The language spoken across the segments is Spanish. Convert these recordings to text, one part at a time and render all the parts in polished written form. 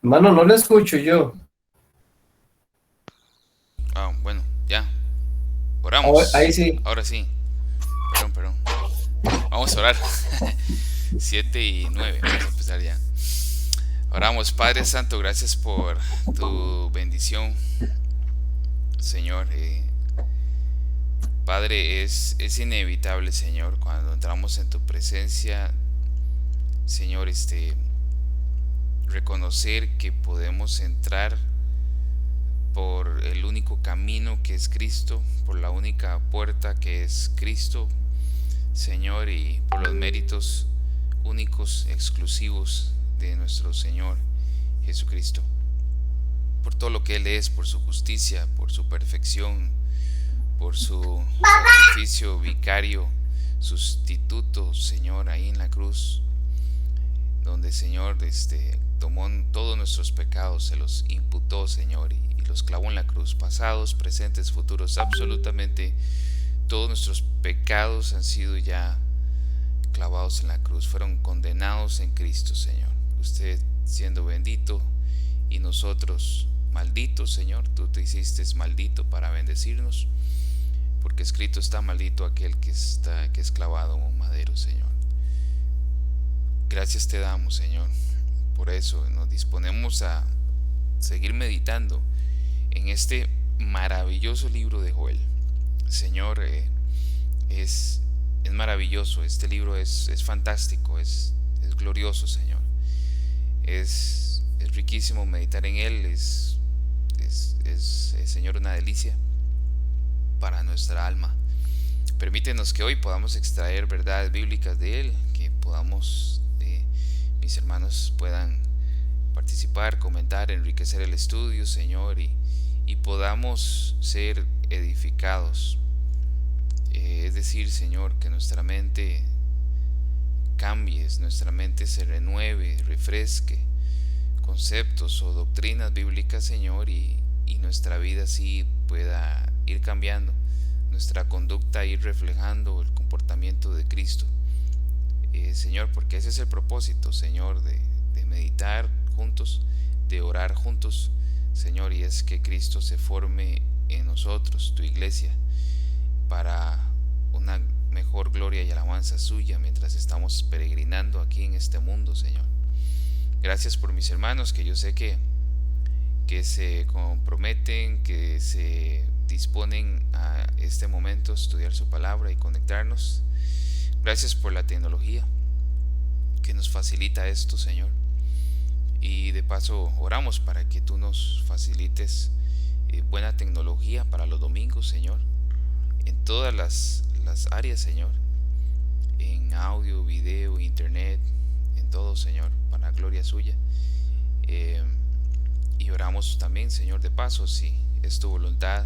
Hermano, no le escucho yo. Bueno, ya. Ahí Oramos. sí. Ahora sí. Perdón. Vamos a orar. 7:09. Vamos a empezar ya. Oramos, Padre Santo, gracias por tu bendición, Señor. Padre, es inevitable, Señor, cuando entramos en tu presencia, Señor, reconocer que podemos entrar por el único camino que es Cristo, por la única puerta que es Cristo, Señor, y por los méritos únicos, exclusivos de nuestro Señor Jesucristo, por todo lo que Él es, por su justicia, por su perfección, por su sacrificio vicario, sustituto, Señor, ahí en la cruz, donde, Señor, tomó todos nuestros pecados, se los imputó, Señor, y los clavó en la cruz, pasados, presentes, futuros, absolutamente todos nuestros pecados han sido ya clavados en la cruz, fueron condenados en Cristo, Señor. Usted siendo bendito y nosotros malditos, Señor, tú te hiciste maldito para bendecirnos, porque escrito está: maldito aquel que es clavado en un madero, Señor. Gracias te damos, Señor. Por eso nos disponemos a seguir meditando en este maravilloso libro de Joel. Señor, es, es maravilloso, este libro es fantástico, es glorioso, Señor. Es riquísimo meditar en él, Señor, una delicia para nuestra alma. Permítenos que hoy podamos extraer verdades bíblicas de él, que podamos, mis hermanos puedan participar, comentar, enriquecer el estudio, Señor, y podamos ser edificados. Es decir, Señor, que nuestra mente cambie, nuestra mente se renueve, refresque conceptos o doctrinas bíblicas, Señor, y nuestra vida así pueda ir cambiando, nuestra conducta ir reflejando el comportamiento de Cristo. Señor, porque ese es el propósito, Señor, de meditar juntos, de orar juntos, Señor, y es que Cristo se forme en nosotros, tu iglesia, para una mejor gloria y alabanza suya mientras estamos peregrinando aquí en este mundo, Señor. Gracias por mis hermanos, que yo sé que se comprometen, que se disponen a este momento a estudiar su palabra y conectarnos. Gracias por la tecnología que nos facilita esto, Señor. Y de paso oramos para que tú nos facilites buena tecnología para los domingos, Señor, en todas las áreas, Señor, en audio, video, internet, en todo, Señor, para gloria suya. Eh, y oramos también, Señor, de paso, si es tu voluntad,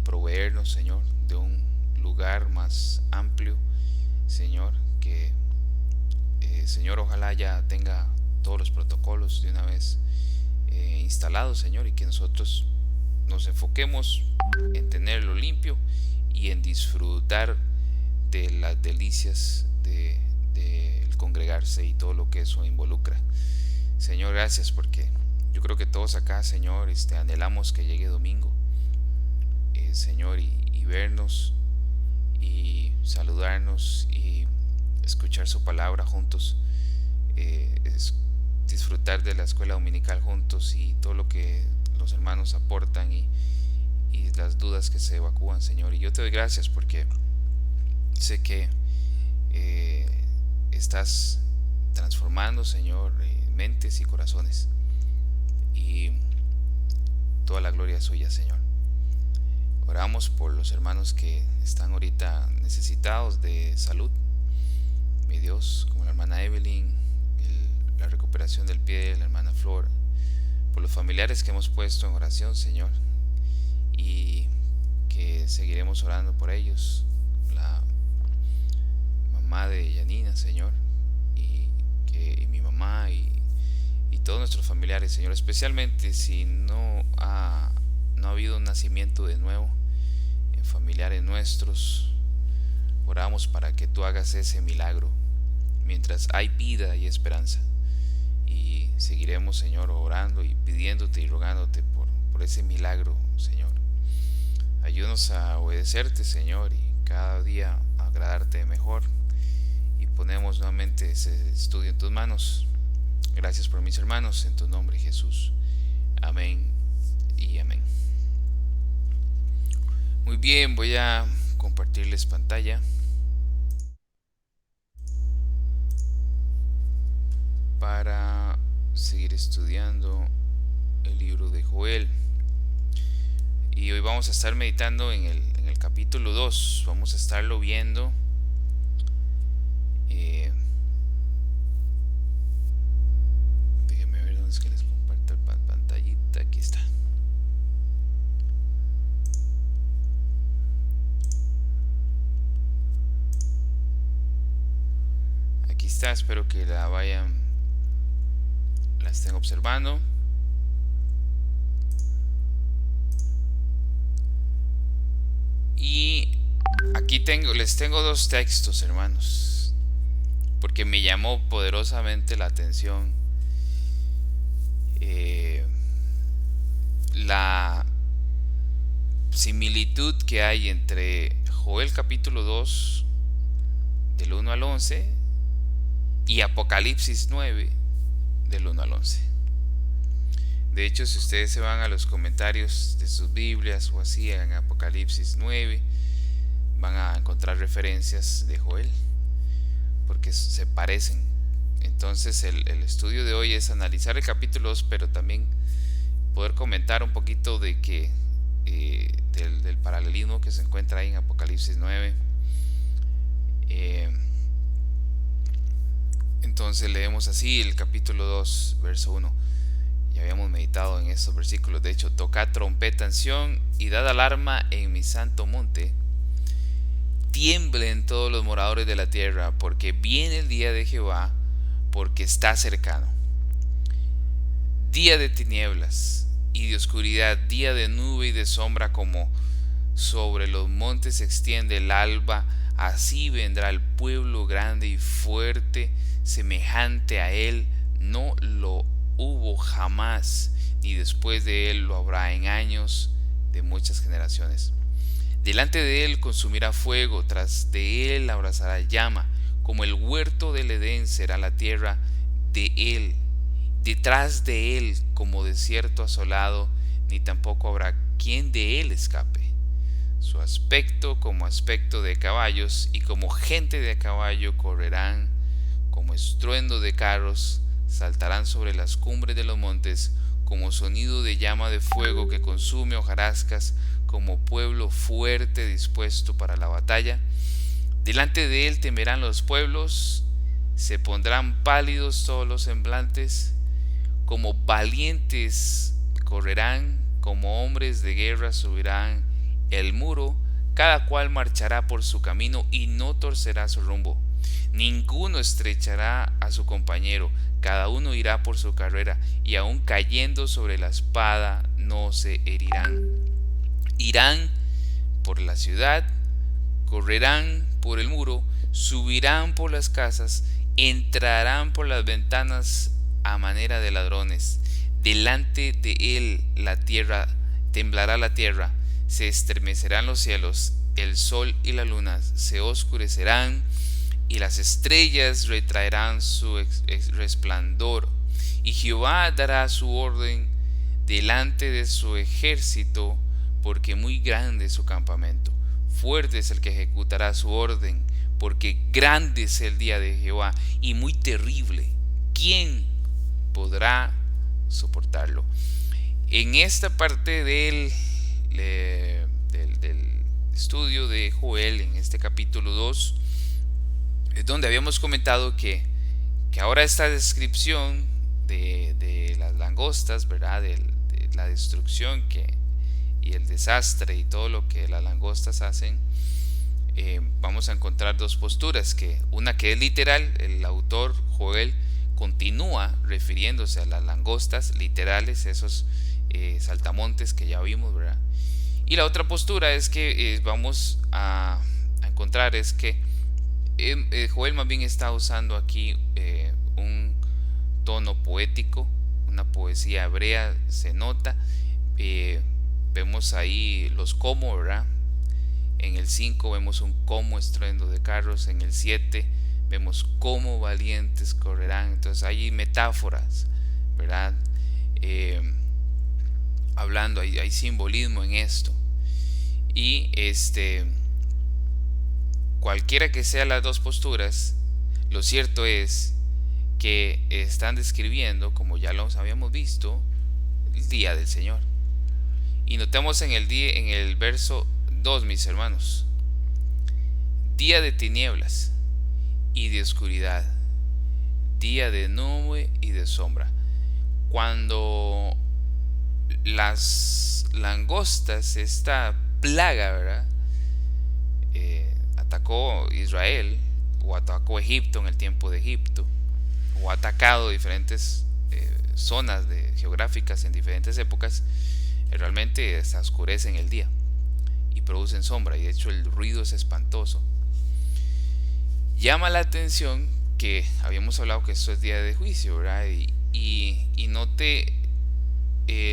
proveernos, Señor, de un lugar más amplio, Señor, que, Señor, ojalá ya tenga todos los protocolos de una vez instalados, Señor, y que nosotros nos enfoquemos en tenerlo limpio y en disfrutar de las delicias de congregarse y todo lo que eso involucra. Señor, gracias porque yo creo que todos acá, Señor, anhelamos que llegue domingo, Señor, y vernos y saludarnos y escuchar su palabra juntos, es disfrutar de la escuela dominical juntos y todo lo que los hermanos aportan y las dudas que se evacúan, Señor. Y yo te doy gracias porque sé que eh, estás transformando, Señor, mentes y corazones. Y toda la gloria es suya, Señor. Oramos por los hermanos que están ahorita necesitados de salud, mi Dios, como la hermana Evelyn, la recuperación del pie de la hermana Flor, por los familiares que hemos puesto en oración, Señor, y que seguiremos orando por ellos, la mamá de Yanina, Señor, y mi mamá y todos nuestros familiares, Señor, especialmente si no ha habido un nacimiento de nuevo en familiares nuestros, oramos para que tú hagas ese milagro mientras hay vida y esperanza. Y seguiremos, Señor, orando y pidiéndote y rogándote por ese milagro, Señor. Ayúdanos a obedecerte, Señor, y cada día a agradarte mejor. Y ponemos nuevamente ese estudio en tus manos. Gracias por mis hermanos, en tu nombre, Jesús. Amén y amén. Muy bien, voy a compartirles pantalla para seguir estudiando el libro de Joel. Y hoy vamos a estar meditando en el capítulo 2. Vamos a estarlo viendo. Déjenme ver dónde es que les comparto la pantallita. Aquí está. Aquí está, espero que la estén observando. Y aquí les tengo dos textos, hermanos, porque me llamó poderosamente la atención la similitud que hay entre Joel capítulo 2 del 1 al 11 y Apocalipsis 9 del 1 al 11. De hecho, si ustedes se van a los comentarios de sus Biblias o así en Apocalipsis 9, van a encontrar referencias de Joel, porque se parecen. Entonces el estudio de hoy es analizar el capítulo 2, pero también poder comentar un poquito de que del paralelismo que se encuentra ahí en Apocalipsis 9. Entonces leemos así el capítulo 2, verso 1. Ya habíamos meditado en estos versículos. De hecho, tocad trompeta en Sión y dad alarma en mi santo monte. Tiemblen todos los moradores de la tierra, porque viene el día de Jehová, porque está cercano. Día de tinieblas y de oscuridad, día de nube y de sombra, como sobre los montes se extiende el alba, así vendrá el pueblo grande y fuerte, semejante a él no lo hubo jamás, ni después de él lo habrá en años de muchas generaciones. Delante de él consumirá fuego, tras de él abrazará llama, como el huerto del Edén será la tierra de él, detrás de él como desierto asolado, ni tampoco habrá quien de él escape. Su aspecto como aspecto de caballos, y como gente de caballo correrán, como estruendo de carros, saltarán sobre las cumbres de los montes, como sonido de llama de fuego que consume hojarascas, como pueblo fuerte dispuesto para la batalla. Delante de él temerán los pueblos, se pondrán pálidos todos los semblantes, como valientes correrán, como hombres de guerra subirán el muro, cada cual marchará por su camino y no torcerá su rumbo. Ninguno estrechará a su compañero, cada uno irá por su carrera, y aun cayendo sobre la espada no se herirán. Irán por la ciudad, correrán por el muro, subirán por las casas, entrarán por las ventanas a manera de ladrones. Delante de él la tierra temblará la tierra, se estremecerán los cielos, el sol y la luna se oscurecerán, y las estrellas retraerán su resplandor. Y Jehová dará su orden delante de su ejército, porque muy grande es su campamento. Fuerte es el que ejecutará su orden, porque grande es el día de Jehová y muy terrible. ¿Quién podrá soportarlo? En esta parte del estudio de Joel, en este capítulo 2, es donde habíamos comentado que ahora esta descripción de las langostas, ¿verdad? De la destrucción y el desastre y todo lo que las langostas hacen, vamos a encontrar dos posturas, una que es literal. El autor Joel continúa refiriéndose a las langostas literales, esos saltamontes que ya vimos, ¿verdad? Y la otra postura es que vamos a encontrar es que Joel más bien está usando aquí un tono poético, una poesía hebrea, se nota. Vemos ahí los cómo, ¿verdad? En el 5 vemos un cómo estruendo de carros, en el 7 vemos cómo valientes correrán. Entonces hay metáforas, ¿verdad? Eh, Hablando, hay simbolismo en esto. Y cualquiera que sean las dos posturas, lo cierto es que están describiendo, como ya lo habíamos visto, el día del Señor. Y notemos en el verso 2, mis hermanos: día de tinieblas y de oscuridad, día de nube y de sombra. Cuando las langostas, esta plaga, ¿verdad? Atacó Israel, o atacó Egipto en el tiempo de Egipto, o ha atacado diferentes zonas geográficas en diferentes épocas, realmente se oscurece en el día y producen sombra, y de hecho el ruido es espantoso. Llama la atención que habíamos hablado que esto es día de juicio, ¿verdad? Y note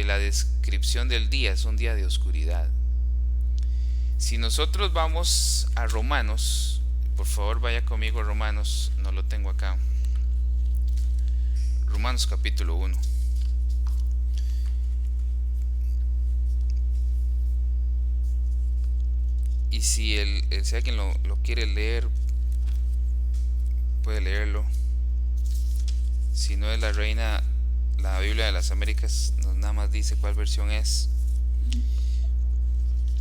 la descripción del día, es un día de oscuridad. Si nosotros vamos a Romanos, por favor vaya conmigo a Romanos, no lo tengo acá. Romanos capítulo 1. Y si alguien lo quiere leer, puede leerlo. Si no es la Biblia de las Américas, nada más dice cuál versión es.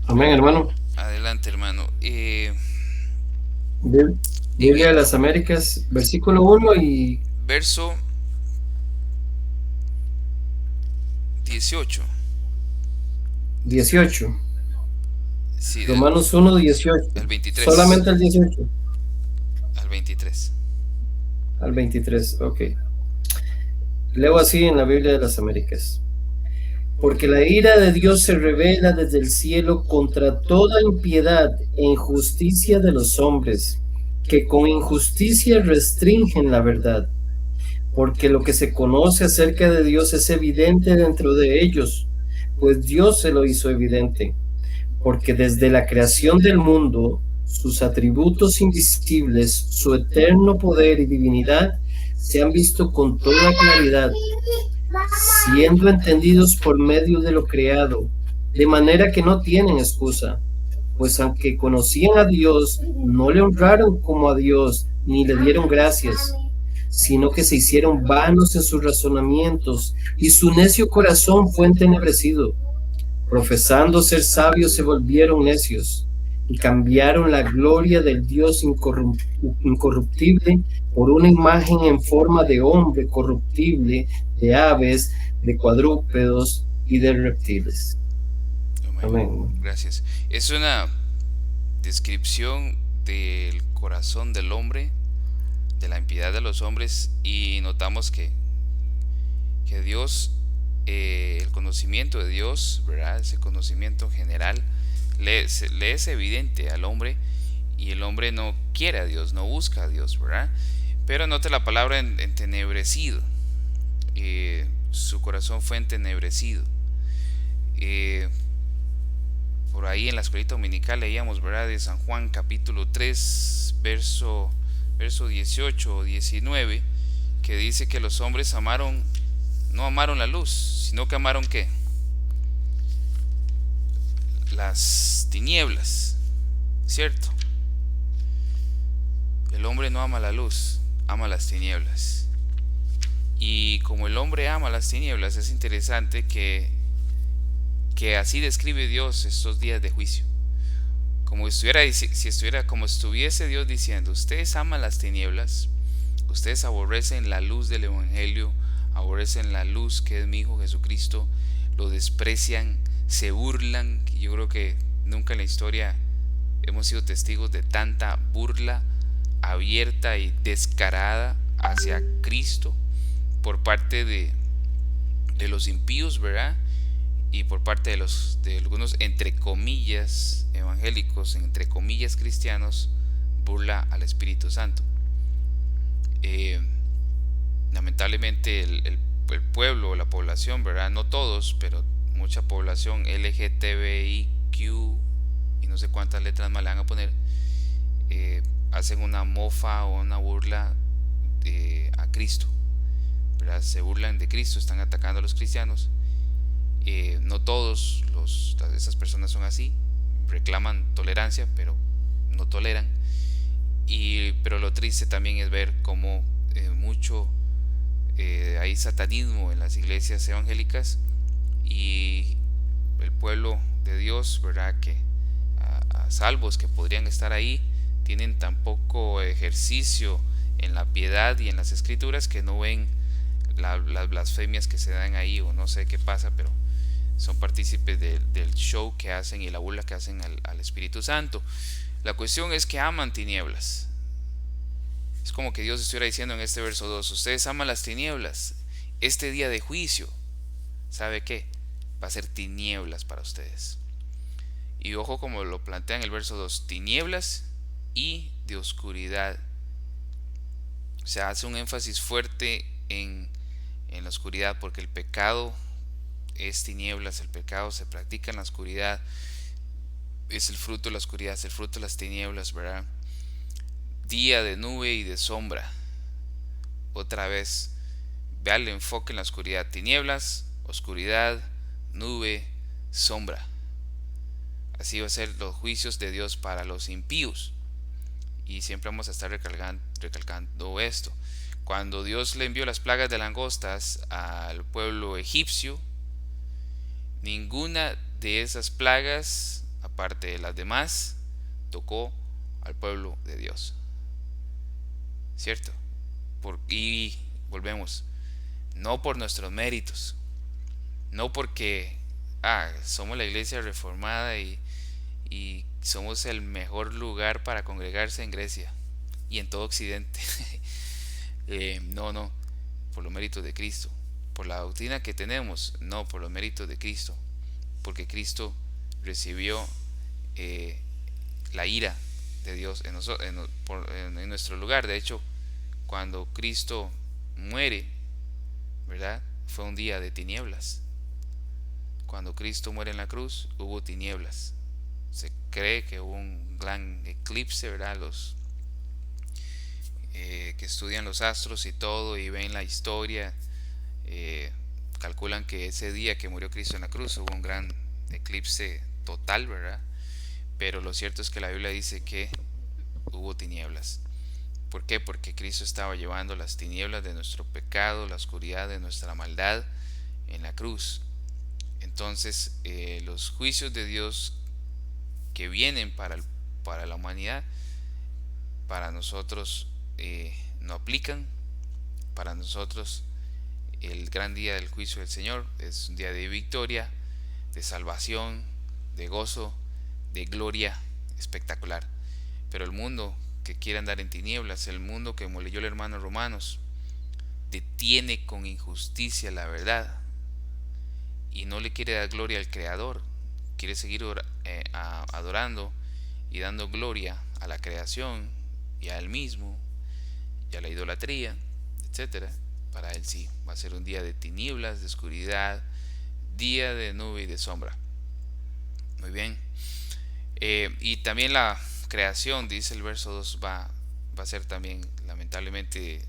Amén, hermano. Adelante, hermano. Biblia de las Américas, versículo 1 y Verso 18. 18. Sí, Romanos 1, 18. el 23. Solamente el 18 Al 23. al 23. Ok. Leo así en la Biblia de las Américas. Porque la ira de Dios se revela desde el cielo contra toda impiedad e injusticia de los hombres, que con injusticia restringen la verdad. Porque lo que se conoce acerca de Dios es evidente dentro de ellos, pues Dios se lo hizo evidente. Porque desde la creación del mundo, sus atributos invisibles, su eterno poder y divinidad, se han visto con toda claridad, siendo entendidos por medio de lo creado, de manera que no tienen excusa, pues aunque conocían a Dios, no le honraron como a Dios, ni le dieron gracias, sino que se hicieron vanos en sus razonamientos, y su necio corazón fue entenebrecido. Profesando ser sabios, se volvieron necios y cambiaron la gloria del Dios incorruptible por una imagen en forma de hombre corruptible, de aves, de cuadrúpedos y de reptiles. Amén. Gracias. Es una descripción del corazón del hombre, de la impiedad de los hombres, y notamos que Dios, el conocimiento de Dios, ¿verdad? Ese conocimiento general le es evidente al hombre, y el hombre no quiere a Dios, no busca a Dios, ¿verdad? Pero note la palabra entenebrecido. Su corazón fue entenebrecido. Por ahí en la escuelita dominical leíamos, ¿verdad?, de San Juan capítulo 3, verso 18 o 19, que dice que los hombres no amaron la luz, sino que amaron ¿qué? Las tinieblas, ¿cierto? El hombre no ama la luz, ama las tinieblas. Y como el hombre ama las tinieblas, es interesante que así describe Dios estos días de juicio. Como como estuviese Dios diciendo: ustedes aman las tinieblas, ustedes aborrecen la luz del Evangelio, aborrecen la luz que es mi Hijo Jesucristo, lo desprecian, se burlan. Yo creo que nunca en la historia hemos sido testigos de tanta burla abierta y descarada hacia Cristo por parte de los impíos, ¿verdad? Y por parte de algunos, entre comillas, evangélicos, entre comillas, cristianos, burla al Espíritu Santo. lamentablemente el pueblo, la población, ¿verdad? No todos, pero mucha población LGTBIQ y no sé cuántas letras más le van a poner, hacen una mofa o una burla a Cristo, ¿verdad? Se burlan de Cristo, están atacando a los cristianos. No todos esas personas son así, reclaman tolerancia, pero no toleran. Pero lo triste también es ver cómo mucho hay satanismo en las iglesias evangélicas, y el pueblo de Dios, ¿verdad? Que a salvos que podrían estar ahí, tienen tan poco ejercicio en la piedad y en las escrituras que no ven las blasfemias que se dan ahí, o no sé qué pasa, pero son partícipes del show que hacen y la burla que hacen al Espíritu Santo. La cuestión es que aman tinieblas. Es como que Dios estuviera diciendo en este verso 2: ustedes aman las tinieblas. Este día de juicio, ¿sabe qué? Va a ser tinieblas para ustedes. Y ojo como lo plantea en el verso 2: tinieblas y de oscuridad. O sea, hace un énfasis fuerte en la oscuridad, porque el pecado es tinieblas, el pecado se practica en la oscuridad, es el fruto de la oscuridad, es el fruto de las tinieblas, ¿verdad? Día de nube y de sombra. Otra vez, vea el enfoque en la oscuridad: tinieblas, oscuridad, nube, sombra. Así va a ser los juicios de Dios para los impíos. Y siempre vamos a estar recalcando esto. Cuando Dios le envió las plagas de langostas al pueblo egipcio, ninguna de esas plagas, aparte de las demás, tocó al pueblo de Dios. ¿Cierto? Y volvemos, no por nuestros méritos, no porque somos la iglesia reformada y somos el mejor lugar para congregarse en Grecia y en todo Occidente. No, por los méritos de Cristo, por la doctrina que tenemos, no, por los méritos de Cristo, porque Cristo recibió la ira de Dios en nuestro lugar. De hecho, cuando Cristo muere, ¿verdad? Fue un día de tinieblas. Cuando Cristo muere en la cruz, hubo tinieblas. Se cree que hubo un gran eclipse, ¿verdad? Los que estudian los astros y todo y ven la historia, calculan que ese día que murió Cristo en la cruz hubo un gran eclipse total, ¿verdad? Pero lo cierto es que la Biblia dice que hubo tinieblas. ¿Por qué? Porque Cristo estaba llevando las tinieblas de nuestro pecado, la oscuridad de nuestra maldad en la cruz. Entonces, los juicios de Dios que vienen para la humanidad, para nosotros no aplican. Para nosotros el gran día del juicio del Señor es un día de victoria, de salvación, de gozo, de gloria espectacular. Pero el mundo que quiere andar en tinieblas, el mundo que, como leyó el hermano Romanos, detiene con injusticia la verdad y no le quiere dar gloria al Creador, quiere seguir adorando y dando gloria a la creación y a él mismo y a la idolatría, etcétera. Para él sí, va a ser un día de tinieblas, de oscuridad, día de nube y de sombra. Muy bien. Y también la creación, dice el verso 2, va a ser también lamentablemente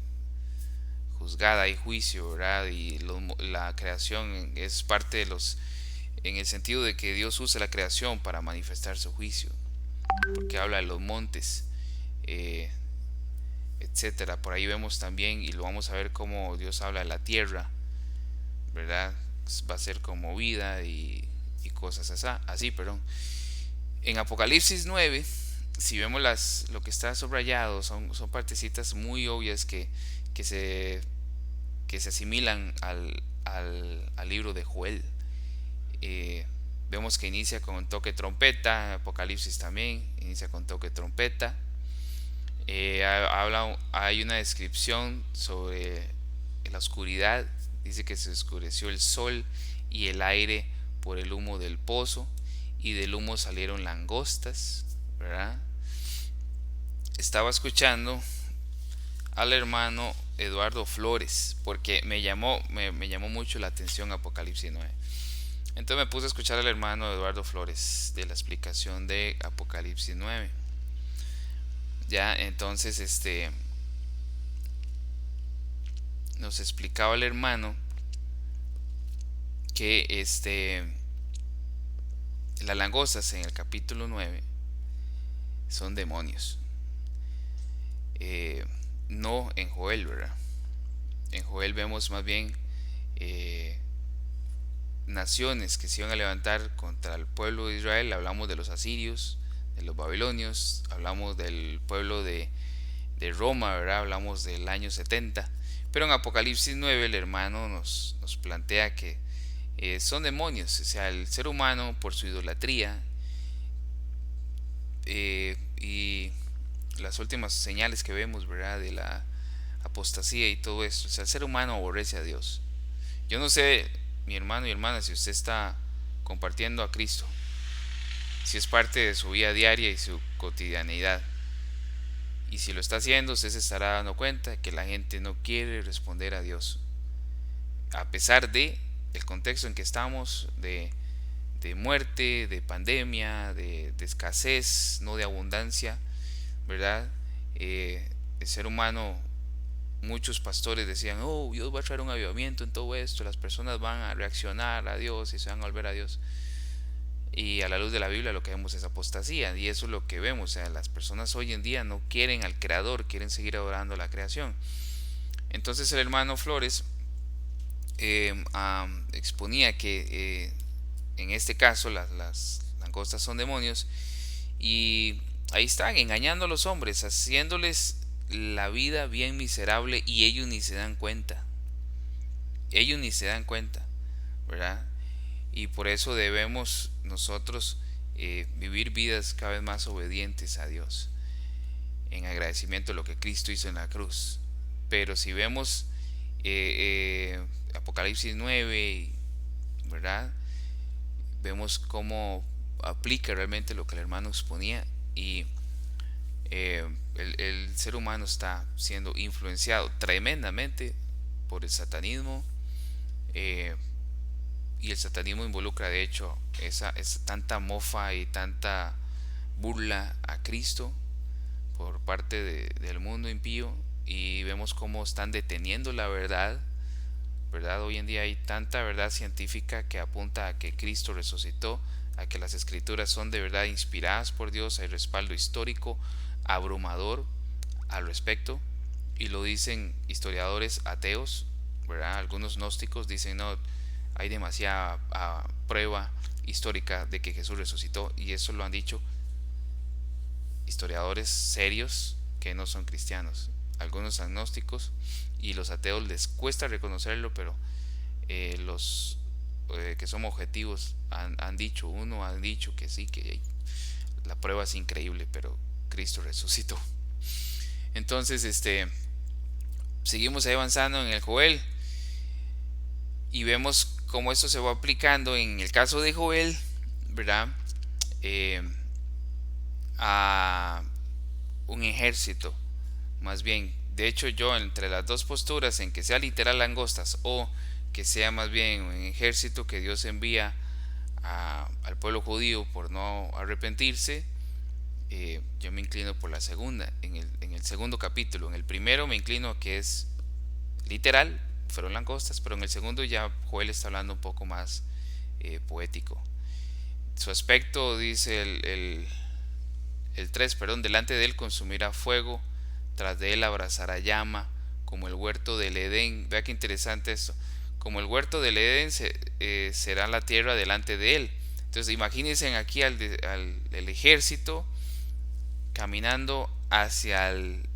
juzgada y juicio, ¿verdad? Y la creación es parte de en el sentido de que Dios usa la creación para manifestar su juicio, porque habla de los montes, etcétera. Por ahí vemos también, y lo vamos a ver, cómo Dios habla de la tierra, ¿verdad? Va a ser conmovida y cosas así, perdón. En Apocalipsis 9, si vemos lo que está subrayado, son partecitas muy obvias que se, que se asimilan al libro de Joel. Vemos que inicia con toque de trompeta. Apocalipsis también inicia con toque de trompeta. Hay una descripción sobre la oscuridad. Dice que se oscureció el sol y el aire por el humo del pozo, y del humo salieron langostas, ¿verdad? Estaba escuchando al hermano Eduardo Flores, porque me llamó mucho la atención Apocalipsis 9. Entonces me puse a escuchar al hermano Eduardo Flores de la explicación de Apocalipsis 9. Ya, entonces nos explicaba el hermano que las langostas en el capítulo 9 son demonios. No en Joel, ¿verdad? En Joel vemos más bien eh, naciones que se iban a levantar contra el pueblo de Israel. Hablamos de los asirios, de los babilonios, hablamos del pueblo de Roma, ¿verdad? Hablamos del año 70. Pero en Apocalipsis 9 el hermano nos plantea que son demonios, o sea, el ser humano por su idolatría y las últimas señales que vemos, ¿verdad? De la apostasía y todo esto, o sea, el ser humano aborrece a Dios. Yo no sé, mi hermano y hermana, si usted está compartiendo a Cristo, si es parte de su vida diaria y su cotidianidad. Y si lo está haciendo, usted se estará dando cuenta que la gente no quiere responder a Dios. A pesar de el contexto en que estamos, de muerte, de pandemia, de escasez, no de abundancia, ¿verdad? El ser humano, muchos pastores decían, oh, Dios va a traer un avivamiento en todo esto, las personas van a reaccionar a Dios y se van a volver a Dios. Y a la luz de la Biblia lo que vemos es apostasía, y eso es lo que vemos, o sea, las personas hoy en día no quieren al Creador, quieren seguir adorando la creación. Entonces el hermano Flores exponía que en este caso las langostas son demonios, y ahí están engañando a los hombres, haciéndoles la vida bien miserable, y ellos ni se dan cuenta, ¿verdad? Y por eso debemos nosotros vivir vidas cada vez más obedientes a Dios, en agradecimiento de lo que Cristo hizo en la cruz. Pero si vemos Apocalipsis 9, ¿verdad? Vemos cómo aplica realmente lo que el hermano exponía, y el ser humano está siendo influenciado tremendamente por el satanismo, eh, y el satanismo involucra de hecho esa tanta mofa y tanta burla a Cristo por parte del mundo impío, y vemos cómo están deteniendo la verdad, ¿verdad? Hoy en día hay tanta verdad científica que apunta a que Cristo resucitó, a que las escrituras son de verdad inspiradas por Dios, hay respaldo histórico abrumador al respecto, y lo dicen historiadores ateos, ¿verdad? Algunos gnósticos dicen no, hay demasiada prueba histórica de que Jesús resucitó, y eso lo han dicho historiadores serios que no son cristianos. Algunos agnósticos y los ateos les cuesta reconocerlo, pero los que son objetivos han dicho, uno han dicho que sí, que la prueba es increíble, pero Cristo resucitó. Entonces, seguimos ahí avanzando en el Joel, y vemos cómo esto se va aplicando en el caso de Joel, ¿verdad? A un ejército, más bien. De hecho, yo entre las dos posturas, en que sea literal langostas o que sea más bien un ejército que Dios envía al pueblo judío por no arrepentirse, yo me inclino por la segunda, en el segundo capítulo. En el primero me inclino a que es literal, fueron langostas, pero en el segundo ya Joel está hablando un poco más poético. Su aspecto, dice el 3, perdón, delante de él consumirá fuego, tras de él abrazará llama, como el huerto del Edén. Vea qué interesante esto. Como el huerto del Edén será la tierra delante de él. Entonces imagínense aquí el ejército caminando hacia el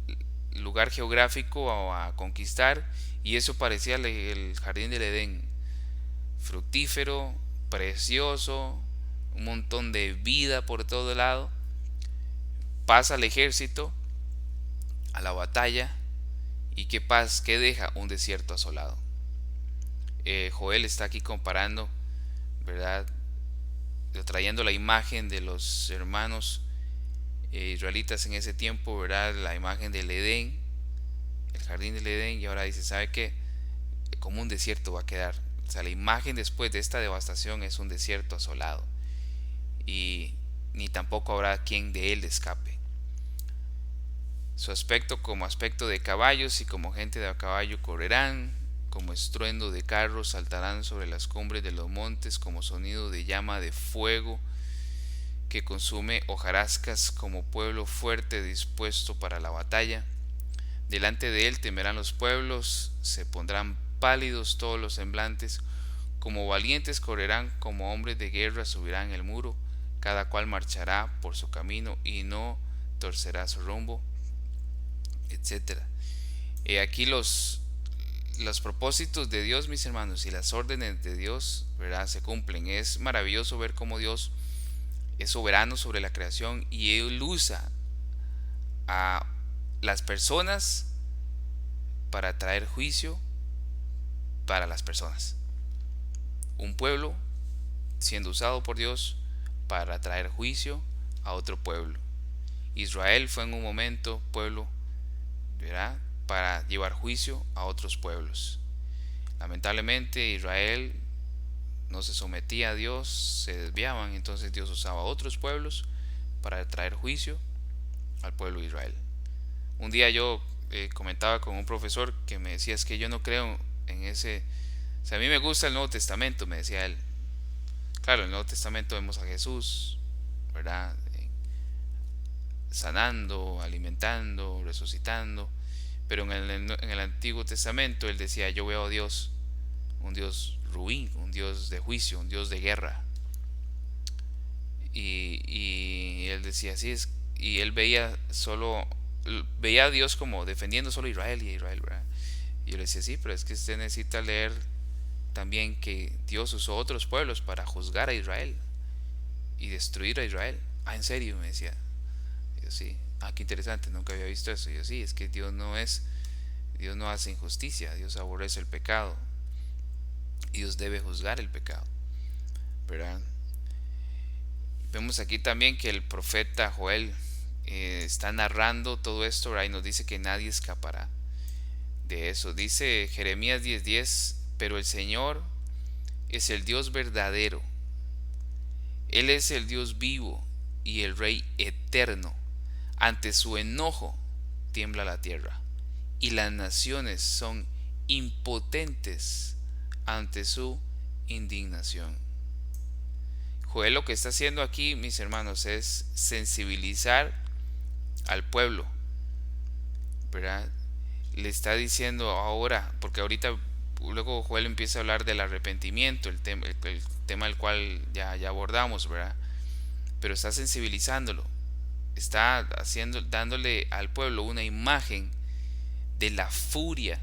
lugar geográfico a conquistar, y eso parecía el jardín del Edén, fructífero, precioso, un montón de vida por todo lado. Pasa el ejército a la batalla, y qué deja un desierto asolado. Joel está aquí comparando, ¿verdad? Trayendo la imagen de los hermanos israelitas en ese tiempo, ¿verdad? La imagen del Edén, el jardín del Edén, y ahora dice, ¿sabe qué? Como un desierto va a quedar. O sea, la imagen después de esta devastación es un desierto asolado, y ni tampoco habrá quien de él escape. Su aspecto como aspecto de caballos, y como gente de a caballo correrán, como estruendo de carros saltarán sobre las cumbres de los montes, como sonido de llama de fuego que consume hojarascas, como pueblo fuerte dispuesto para la batalla. Delante de él temerán los pueblos, se pondrán pálidos todos los semblantes, como valientes correrán, como hombres de guerra subirán el muro, cada cual marchará por su camino y no torcerá su rumbo, etcétera. Aquí los propósitos de Dios, mis hermanos, y las órdenes de Dios, ¿verdad?, se cumplen. Es maravilloso ver cómo Dios es soberano sobre la creación, y Él usa a las personas para traer juicio para las personas. Un pueblo siendo usado por Dios para traer juicio a otro pueblo. Israel fue en un momento pueblo, ¿verdad?, para llevar juicio a otros pueblos. Lamentablemente Israel no se sometía a Dios, se desviaban, entonces Dios usaba a otros pueblos para traer juicio al pueblo de Israel. Un día yo comentaba con un profesor que me decía, es que yo no creo en ese, o sea, a mí me gusta el Nuevo Testamento, me decía él. Claro, en el Nuevo Testamento vemos a Jesús, ¿verdad?, sanando, alimentando, resucitando, pero en el Antiguo Testamento él decía, yo veo a Dios, un Dios ruin, un Dios de juicio, un Dios de guerra. Y él decía así es, y él veía a Dios como defendiendo solo a Israel y a Israel, ¿verdad? Y yo le decía, sí, pero es que usted necesita leer también que Dios usó otros pueblos para juzgar a Israel y destruir a Israel. Ah, ¿en serio? Me decía. Y yo, sí. Ah, qué interesante, nunca había visto eso. Y yo, sí, es que Dios no hace injusticia, Dios aborrece el pecado, y Dios debe juzgar el pecado, ¿verdad? Vemos aquí también que el profeta Joel está narrando todo esto, ¿verdad?, y nos dice que nadie escapará de eso. Dice Jeremías 10:10, pero el Señor es el Dios verdadero, Él es el Dios vivo y el Rey eterno. Ante su enojo tiembla la tierra, y las naciones son impotentes ante su indignación. Joel lo que está haciendo aquí, mis hermanos, es sensibilizar al pueblo, ¿verdad? Le está diciendo ahora, porque ahorita luego Joel empieza a hablar del arrepentimiento, el tema del cual ya abordamos, ¿verdad? Pero está sensibilizándolo, está dándole al pueblo una imagen de la furia,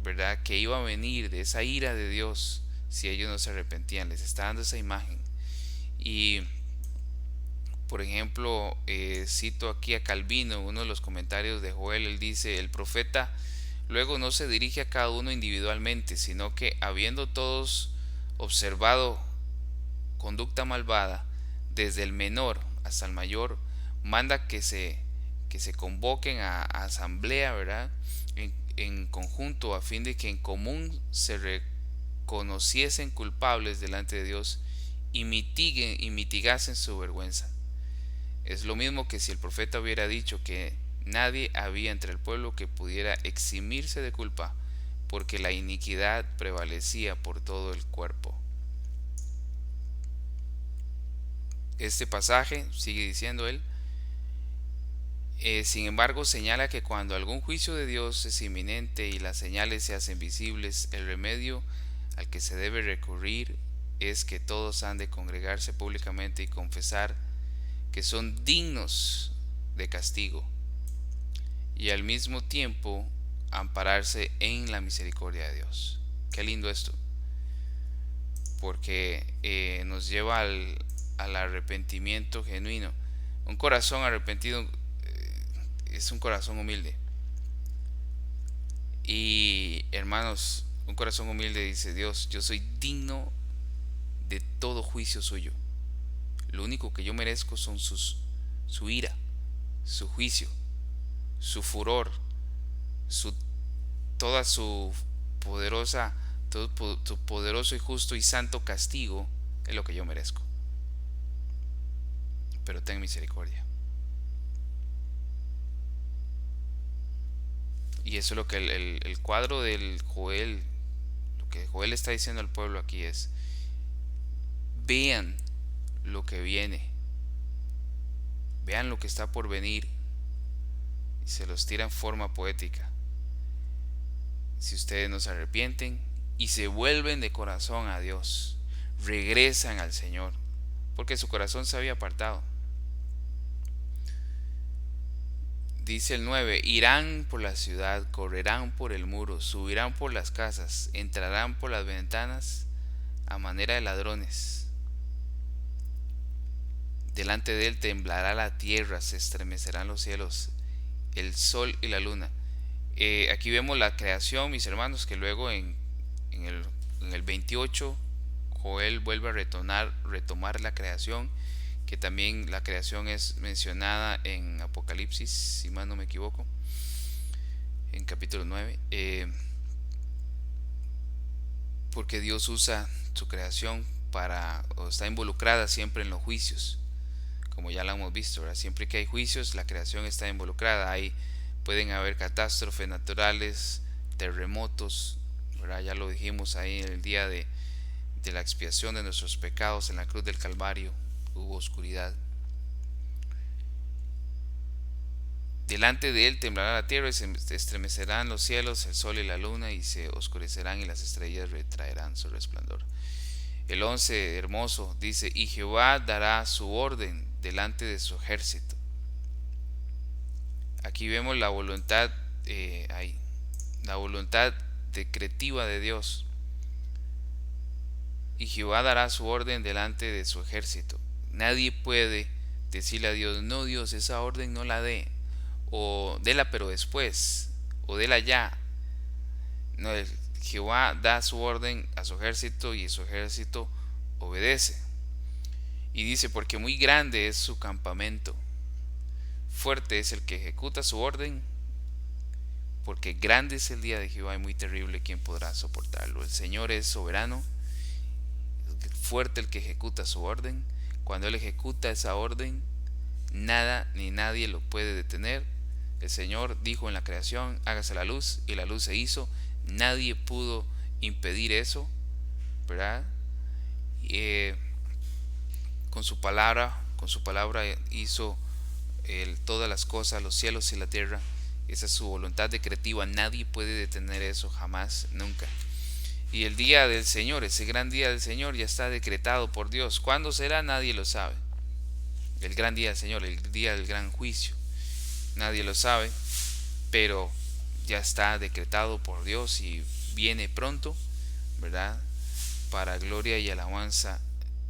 ¿verdad?, que iba a venir, de esa ira de Dios si ellos no se arrepentían. Les está dando esa imagen. Y por ejemplo, cito aquí a Calvino, uno de los comentarios de Joel. Él dice, el profeta luego no se dirige a cada uno individualmente, sino que habiendo todos observado conducta malvada, desde el menor hasta el mayor, manda que se convoquen a asamblea, ¿verdad?, en conjunto, a fin de que en común se reconociesen culpables delante de Dios y mitigasen su vergüenza. Es lo mismo que si el profeta hubiera dicho que nadie había entre el pueblo que pudiera eximirse de culpa, porque la iniquidad prevalecía por todo el cuerpo. Este pasaje, sigue diciendo él, sin embargo señala que cuando algún juicio de Dios es inminente y las señales se hacen visibles, el remedio al que se debe recurrir es que todos han de congregarse públicamente y confesar que son dignos de castigo, y al mismo tiempo ampararse en la misericordia de Dios. Qué lindo esto, porque nos lleva al arrepentimiento genuino. Un corazón arrepentido es un corazón humilde. Y hermanos, un corazón humilde dice, Dios, yo soy digno de todo juicio suyo. Lo único que yo merezco son su ira, su juicio, su furor, su, toda su poderosa, todo tu poderoso y justo y santo castigo es lo que yo merezco. Pero ten misericordia. Y eso es lo que el cuadro del Joel, lo que Joel está diciendo al pueblo aquí es, vean lo que viene, vean lo que está por venir, y se los tira en forma poética. Si ustedes no se arrepienten y se vuelven de corazón a Dios, regresan al Señor, porque su corazón se había apartado. Dice el 9, irán por la ciudad, correrán por el muro, subirán por las casas, entrarán por las ventanas a manera de ladrones. Delante de él temblará la tierra, se estremecerán los cielos, el sol y la luna. Aquí vemos la creación, mis hermanos, que luego en el 28 Joel vuelve a retomar la creación, que también la creación es mencionada en Apocalipsis, si mal no me equivoco, en capítulo 9, porque Dios usa su creación o está involucrada siempre en los juicios, como ya lo hemos visto, ¿verdad? Siempre que hay juicios, la creación está involucrada. Pueden haber catástrofes naturales, terremotos, ¿verdad? Ya lo dijimos ahí en el día de la expiación de nuestros pecados en la cruz del Calvario, hubo oscuridad. Delante de él temblará la tierra y se estremecerán los cielos, el sol y la luna, y se oscurecerán y las estrellas retraerán su resplandor. El 11, hermoso, dice, y Jehová dará su orden delante de su ejército. Aquí vemos la voluntad decretiva de Dios. Y Jehová dará su orden delante de su ejército. Nadie puede decirle a Dios, no, Dios, esa orden no la dé, o déla pero después, o déla ya. No, Jehová da su orden a su ejército y su ejército obedece. Y dice, porque muy grande es su campamento, fuerte es el que ejecuta su orden, porque grande es el día de Jehová y muy terrible, ¿quién podrá soportarlo? El Señor es soberano, fuerte el que ejecuta su orden. Cuando Él ejecuta esa orden, nada ni nadie lo puede detener. El Señor dijo en la creación, hágase la luz, y la luz se hizo. Nadie pudo impedir eso, ¿verdad? Con su palabra hizo todas las cosas, los cielos y la tierra. Esa es su voluntad decretiva. Nadie puede detener eso, jamás, nunca. Y el día del Señor, ese gran día del Señor, ya está decretado por Dios. ¿Cuándo será? Nadie lo sabe. El gran día del Señor, el día del gran juicio, nadie lo sabe, pero ya está decretado por Dios y viene pronto, ¿verdad? Para gloria y alabanza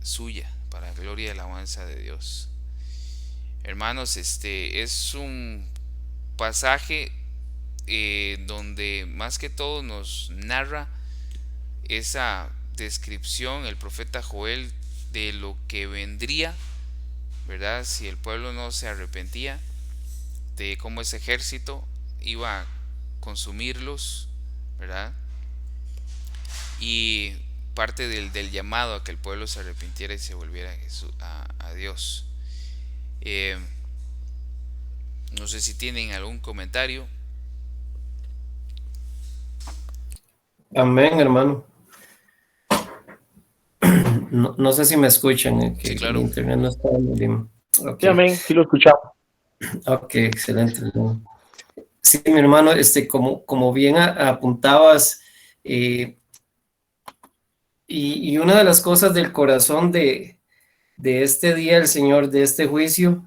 suya, para gloria y alabanza de Dios. Hermanos, este es un pasaje donde más que todo nos narra esa descripción el profeta Joel de lo que vendría, ¿verdad? Si el pueblo no se arrepentía, de cómo ese ejército iba a consumirlos, ¿verdad? Y parte del llamado a que el pueblo se arrepintiera y se volviera a Dios. No sé si tienen algún comentario. Amén, hermano. No sé si me escuchan, que Sí, claro. mi internet no está muy bien. Okay. Sí, amén, sí lo escuchamos. Ok, excelente. Sí, mi hermano, como bien apuntabas, y una de las cosas del corazón de este día del Señor, de este juicio,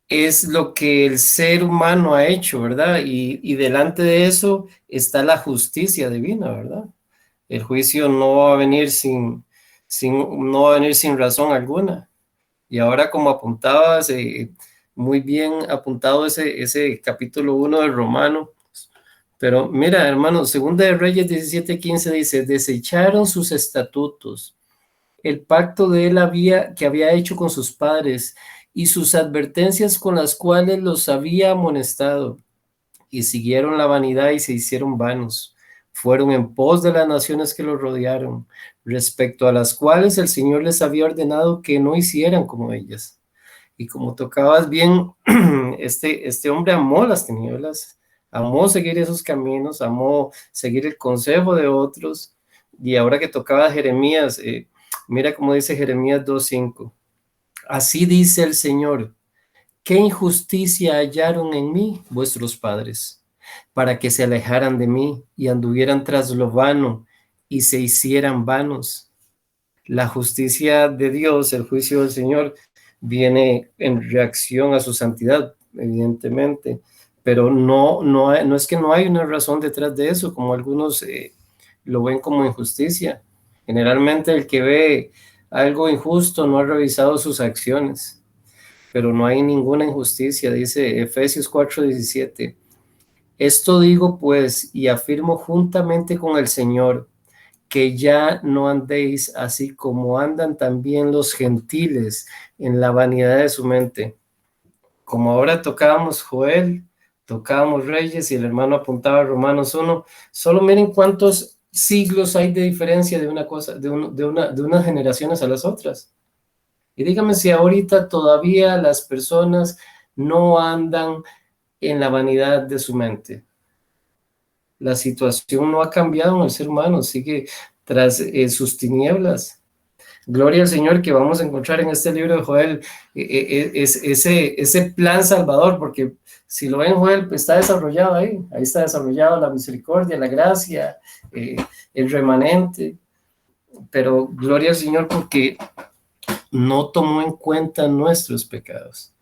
es lo que el ser humano ha hecho, ¿verdad? Y delante de eso está la justicia divina, ¿verdad? El juicio no va a venir no va a venir sin razón alguna. Y ahora, como apuntabas, muy bien apuntado ese capítulo 1 del Romano. Pero mira, hermano, Segunda de Reyes 17:15 dice, desecharon sus estatutos, el pacto de él que había hecho con sus padres y sus advertencias con las cuales los había amonestado. y siguieron la vanidad y se hicieron vanos. Fueron en pos de las naciones que los rodearon, respecto a las cuales el Señor les había ordenado que no hicieran como ellas. Y como tocabas bien, este hombre amó las tinieblas, amó seguir esos caminos, amó seguir el consejo de otros. Y ahora que tocaba Jeremías, mira cómo dice Jeremías 2:5. Así dice el Señor: ¿qué injusticia hallaron en mí vuestros padres, para que se alejaran de mí y anduvieran tras lo vano y se hicieran vanos? La justicia de Dios, el juicio del Señor, viene en reacción a su santidad, evidentemente, pero no es que no hay una razón detrás de eso, como algunos lo ven como injusticia. Generalmente el que ve algo injusto no ha revisado sus acciones, pero no hay ninguna injusticia, dice Efesios 4:17. Esto digo pues y afirmo juntamente con el Señor, que ya no andéis así como andan también los gentiles en la vanidad de su mente. Como ahora tocábamos Joel, tocábamos Reyes y el hermano apuntaba a Romanos 1, solo miren cuántos siglos hay de diferencia de una cosa, de unas generaciones a las otras. Y dígame si ahorita todavía las personas no andan en la vanidad de su mente. La situación no ha cambiado en el ser humano, sigue tras sus tinieblas. Gloria al Señor que vamos a encontrar en este libro de Joel ese plan salvador, porque si lo ven Joel, pues está desarrollado ahí está desarrollado la misericordia, la gracia, el remanente, pero gloria al Señor porque no tomó en cuenta nuestros pecados,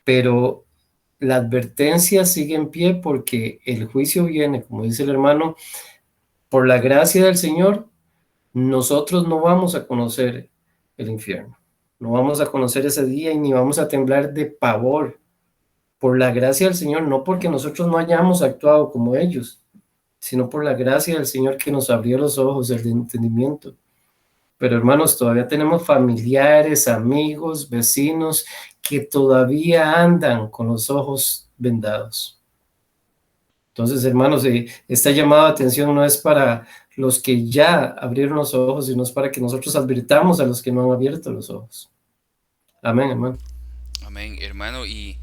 pero la advertencia sigue en pie porque el juicio viene, como dice el hermano, por la gracia del Señor. Nosotros no vamos a conocer el infierno, no vamos a conocer ese día y ni vamos a temblar de pavor por la gracia del Señor, no porque nosotros no hayamos actuado como ellos, sino por la gracia del Señor que nos abrió los ojos, el entendimiento. Pero hermanos, todavía tenemos familiares, amigos, vecinos que todavía andan con los ojos vendados. Entonces, hermanos, esta llamada de atención no es para los que ya abrieron los ojos, sino es para que nosotros advirtamos a los que no han abierto los ojos. Amén, hermano. Amén, hermano. Y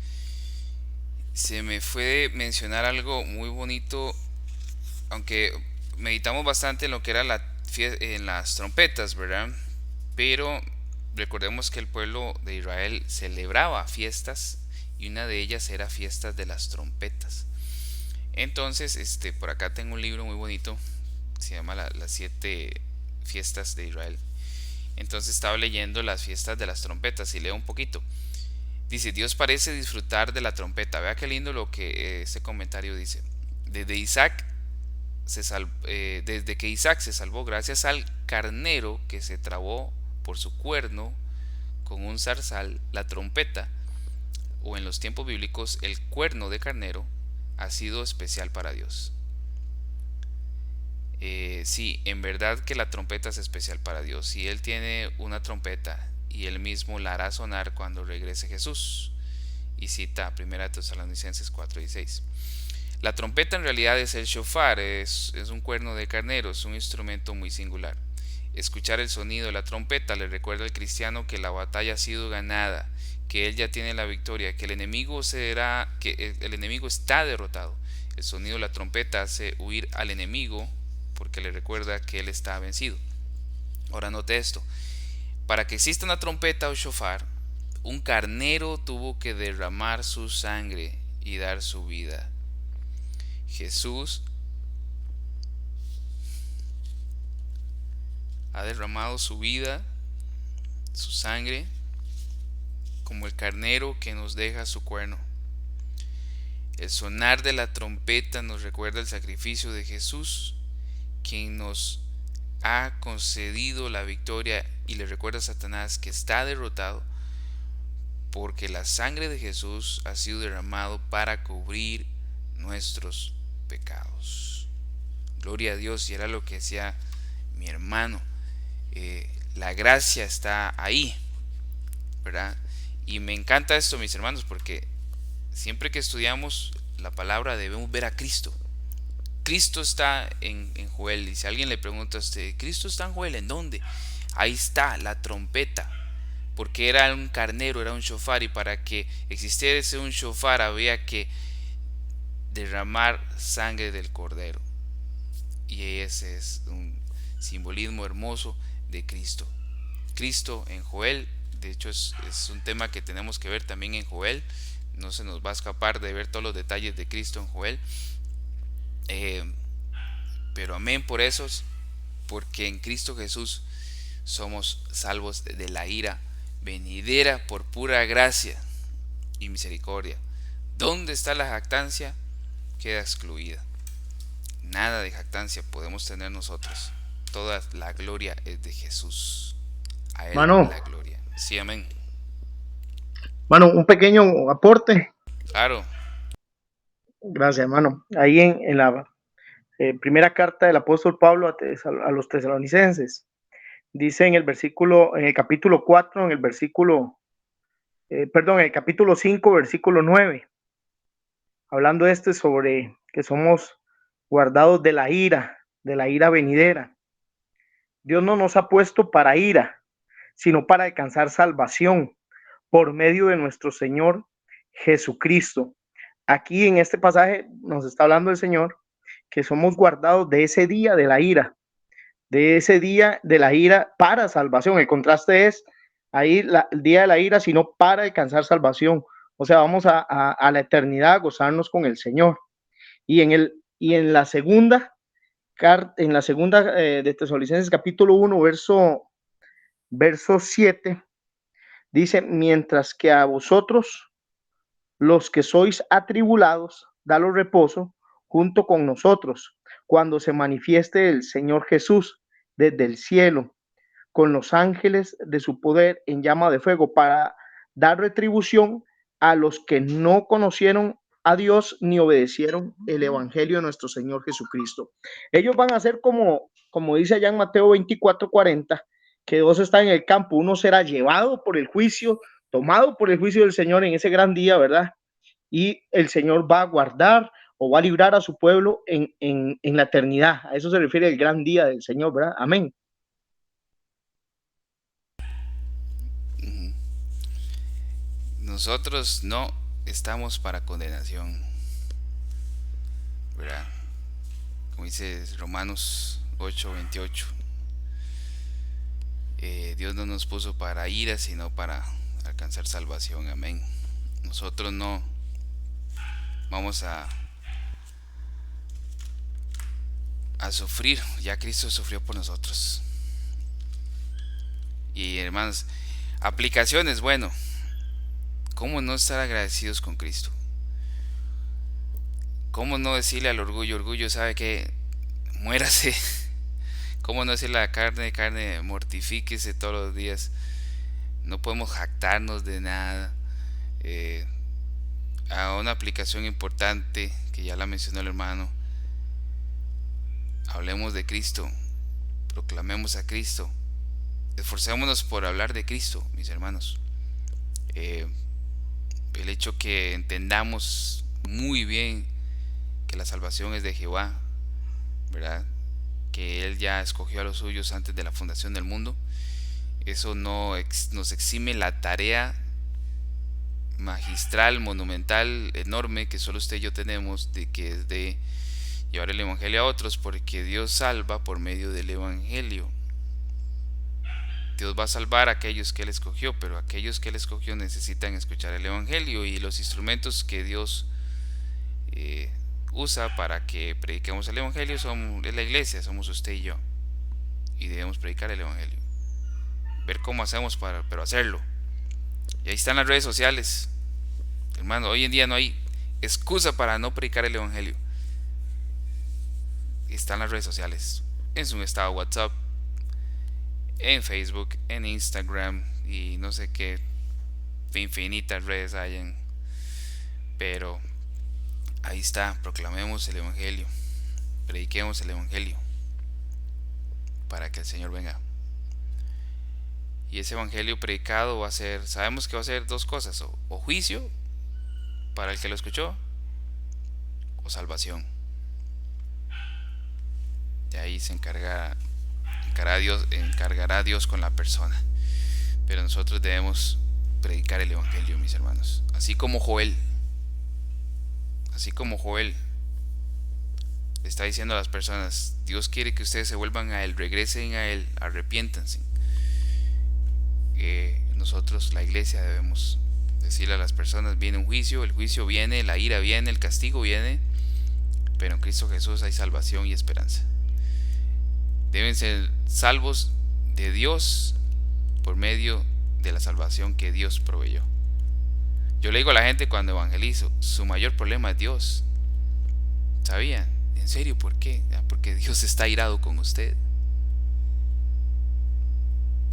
se me fue mencionar algo muy bonito, aunque meditamos bastante en lo que era en las trompetas, ¿verdad? Pero recordemos que el pueblo de Israel celebraba fiestas y una de ellas era fiestas de las trompetas. Entonces, por acá tengo un libro muy bonito, se llama las 7 fiestas de Israel. Entonces estaba leyendo las fiestas de las trompetas y leo un poquito. Dice: Dios parece disfrutar de la trompeta. Vea qué lindo lo que este comentario dice. Desde que Isaac se salvó gracias al carnero que se trabó por su cuerno con un zarzal, la trompeta, o en los tiempos bíblicos el cuerno de carnero, ha sido especial para Dios. Sí, en verdad que la trompeta es especial para Dios. Si Él tiene una trompeta y Él mismo la hará sonar cuando regrese Jesús. Y cita 1 Tesalonicenses 4:16. La trompeta en realidad es el shofar, es un cuerno de carnero, es un instrumento muy singular. Escuchar el sonido de la trompeta le recuerda al cristiano que la batalla ha sido ganada, que él ya tiene la victoria, que el enemigo está derrotado. El sonido de la trompeta hace huir al enemigo porque le recuerda que él está vencido. Ahora note esto: para que exista una trompeta o shofar, un carnero tuvo que derramar su sangre y dar su vida. Jesús ha derramado su vida, su sangre, como el carnero que nos deja su cuerno. El sonar de la trompeta nos recuerda el sacrificio de Jesús, quien nos ha concedido la victoria, y le recuerda a Satanás que está derrotado, porque la sangre de Jesús ha sido derramado para cubrir nuestros pecados. Gloria a Dios. Y era lo que decía mi hermano, la gracia está ahí, ¿verdad? Y me encanta esto, mis hermanos, porque siempre que estudiamos la palabra debemos ver a Cristo. Cristo está en Joel. Y si alguien le pregunta a usted, ¿Cristo está en Joel? ¿En dónde? Ahí está la trompeta. Porque era un carnero, era un shofar. Y para que existiera ese un shofar había que derramar sangre del cordero. Y ese es un simbolismo hermoso de Cristo. Cristo en Joel. De hecho es un tema que tenemos que ver también en Joel. No se nos va a escapar de ver todos los detalles de Cristo en Joel. Pero amén por esos, porque en Cristo Jesús somos salvos de la ira venidera por pura gracia y misericordia. ¿Dónde está la jactancia? Queda excluida. Nada de jactancia podemos tener nosotros. Toda la gloria es de Jesús. A Él Mano, la gloria. Sí, amén. mano, un pequeño aporte. Claro. Gracias, hermano. Ahí en la primera carta del apóstol Pablo a los tesalonicenses, dice en el capítulo 4, en el capítulo 5, versículo 9, hablando sobre que somos guardados de la ira venidera. Dios no nos ha puesto para ira, sino para alcanzar salvación por medio de nuestro Señor Jesucristo. Aquí en este pasaje nos está hablando el Señor que somos guardados de ese día de la ira, para salvación. El contraste es ahí el día de la ira, sino para alcanzar salvación. O sea, vamos a la eternidad a gozarnos con el Señor. Y en la segunda de Tesalonicenses capítulo 1, verso 7, dice: mientras que a vosotros, los que sois atribulados, dalos reposo junto con nosotros, cuando se manifieste el Señor Jesús desde el cielo, con los ángeles de su poder en llama de fuego, para dar retribución a los que no conocieron a Dios ni obedecieron el evangelio de nuestro Señor Jesucristo. Ellos van a ser como dice allá en Mateo 24:40, que dos están en el campo, uno será llevado por el juicio, tomado por el juicio del Señor en ese gran día, ¿verdad? Y el Señor va a guardar o va a librar a su pueblo en la eternidad. A eso se refiere el gran día del Señor, ¿verdad? Amén. Nosotros no estamos para condenación, ¿verdad? Como dice Romanos 8:28. Dios no nos puso para ira, sino para alcanzar salvación. Amén. Nosotros no vamos a sufrir. Ya Cristo sufrió por nosotros. Y hermanos, aplicaciones, bueno, ¿cómo no estar agradecidos con Cristo? ¿Cómo no decirle al orgullo, orgullo, sabe que muérase? ¿Cómo no decirle a la carne, mortifíquese todos los días? No podemos jactarnos de nada. A una aplicación importante que ya la mencionó el hermano: hablemos de Cristo, proclamemos a Cristo, esforcémonos por hablar de Cristo, mis hermanos. El hecho que entendamos muy bien que la salvación es de Jehová, ¿verdad? Que Él ya escogió a los suyos antes de la fundación del mundo. Eso no nos exime la tarea magistral, monumental, enorme que solo usted y yo tenemos, de que es de llevar el evangelio a otros, porque Dios salva por medio del evangelio. Dios va a salvar a aquellos que Él escogió, pero aquellos que Él escogió necesitan escuchar el evangelio, y los instrumentos que Dios usa para que prediquemos el evangelio es la iglesia, somos usted y yo, y debemos predicar el evangelio, ver cómo hacemos pero hacerlo. Y ahí están las redes sociales, hermano. Hoy en día no hay excusa para no predicar el evangelio. Están las redes sociales, en su estado WhatsApp, en Facebook, en Instagram y no sé qué infinitas redes hayan, pero ahí está. Proclamemos el evangelio, prediquemos el evangelio para que el Señor venga. Y ese evangelio predicado sabemos que va a ser dos cosas: o juicio para el que lo escuchó, o salvación. De ahí se encargará Dios con la persona. Pero nosotros debemos predicar el Evangelio, mis hermanos. Así como Joel le está diciendo a las personas, Dios quiere que ustedes se vuelvan a Él, regresen a Él, arrepiéntanse. Nosotros, la iglesia, debemos decirle a las personas, viene un juicio, el juicio viene, la ira viene, el castigo viene, pero en Cristo Jesús hay salvación y esperanza. Deben ser salvos de Dios por medio de la salvación que Dios proveyó. Yo le digo a la gente cuando evangelizo, su mayor problema es Dios. ¿Sabían? ¿En serio? ¿Por qué? Porque Dios está airado con usted.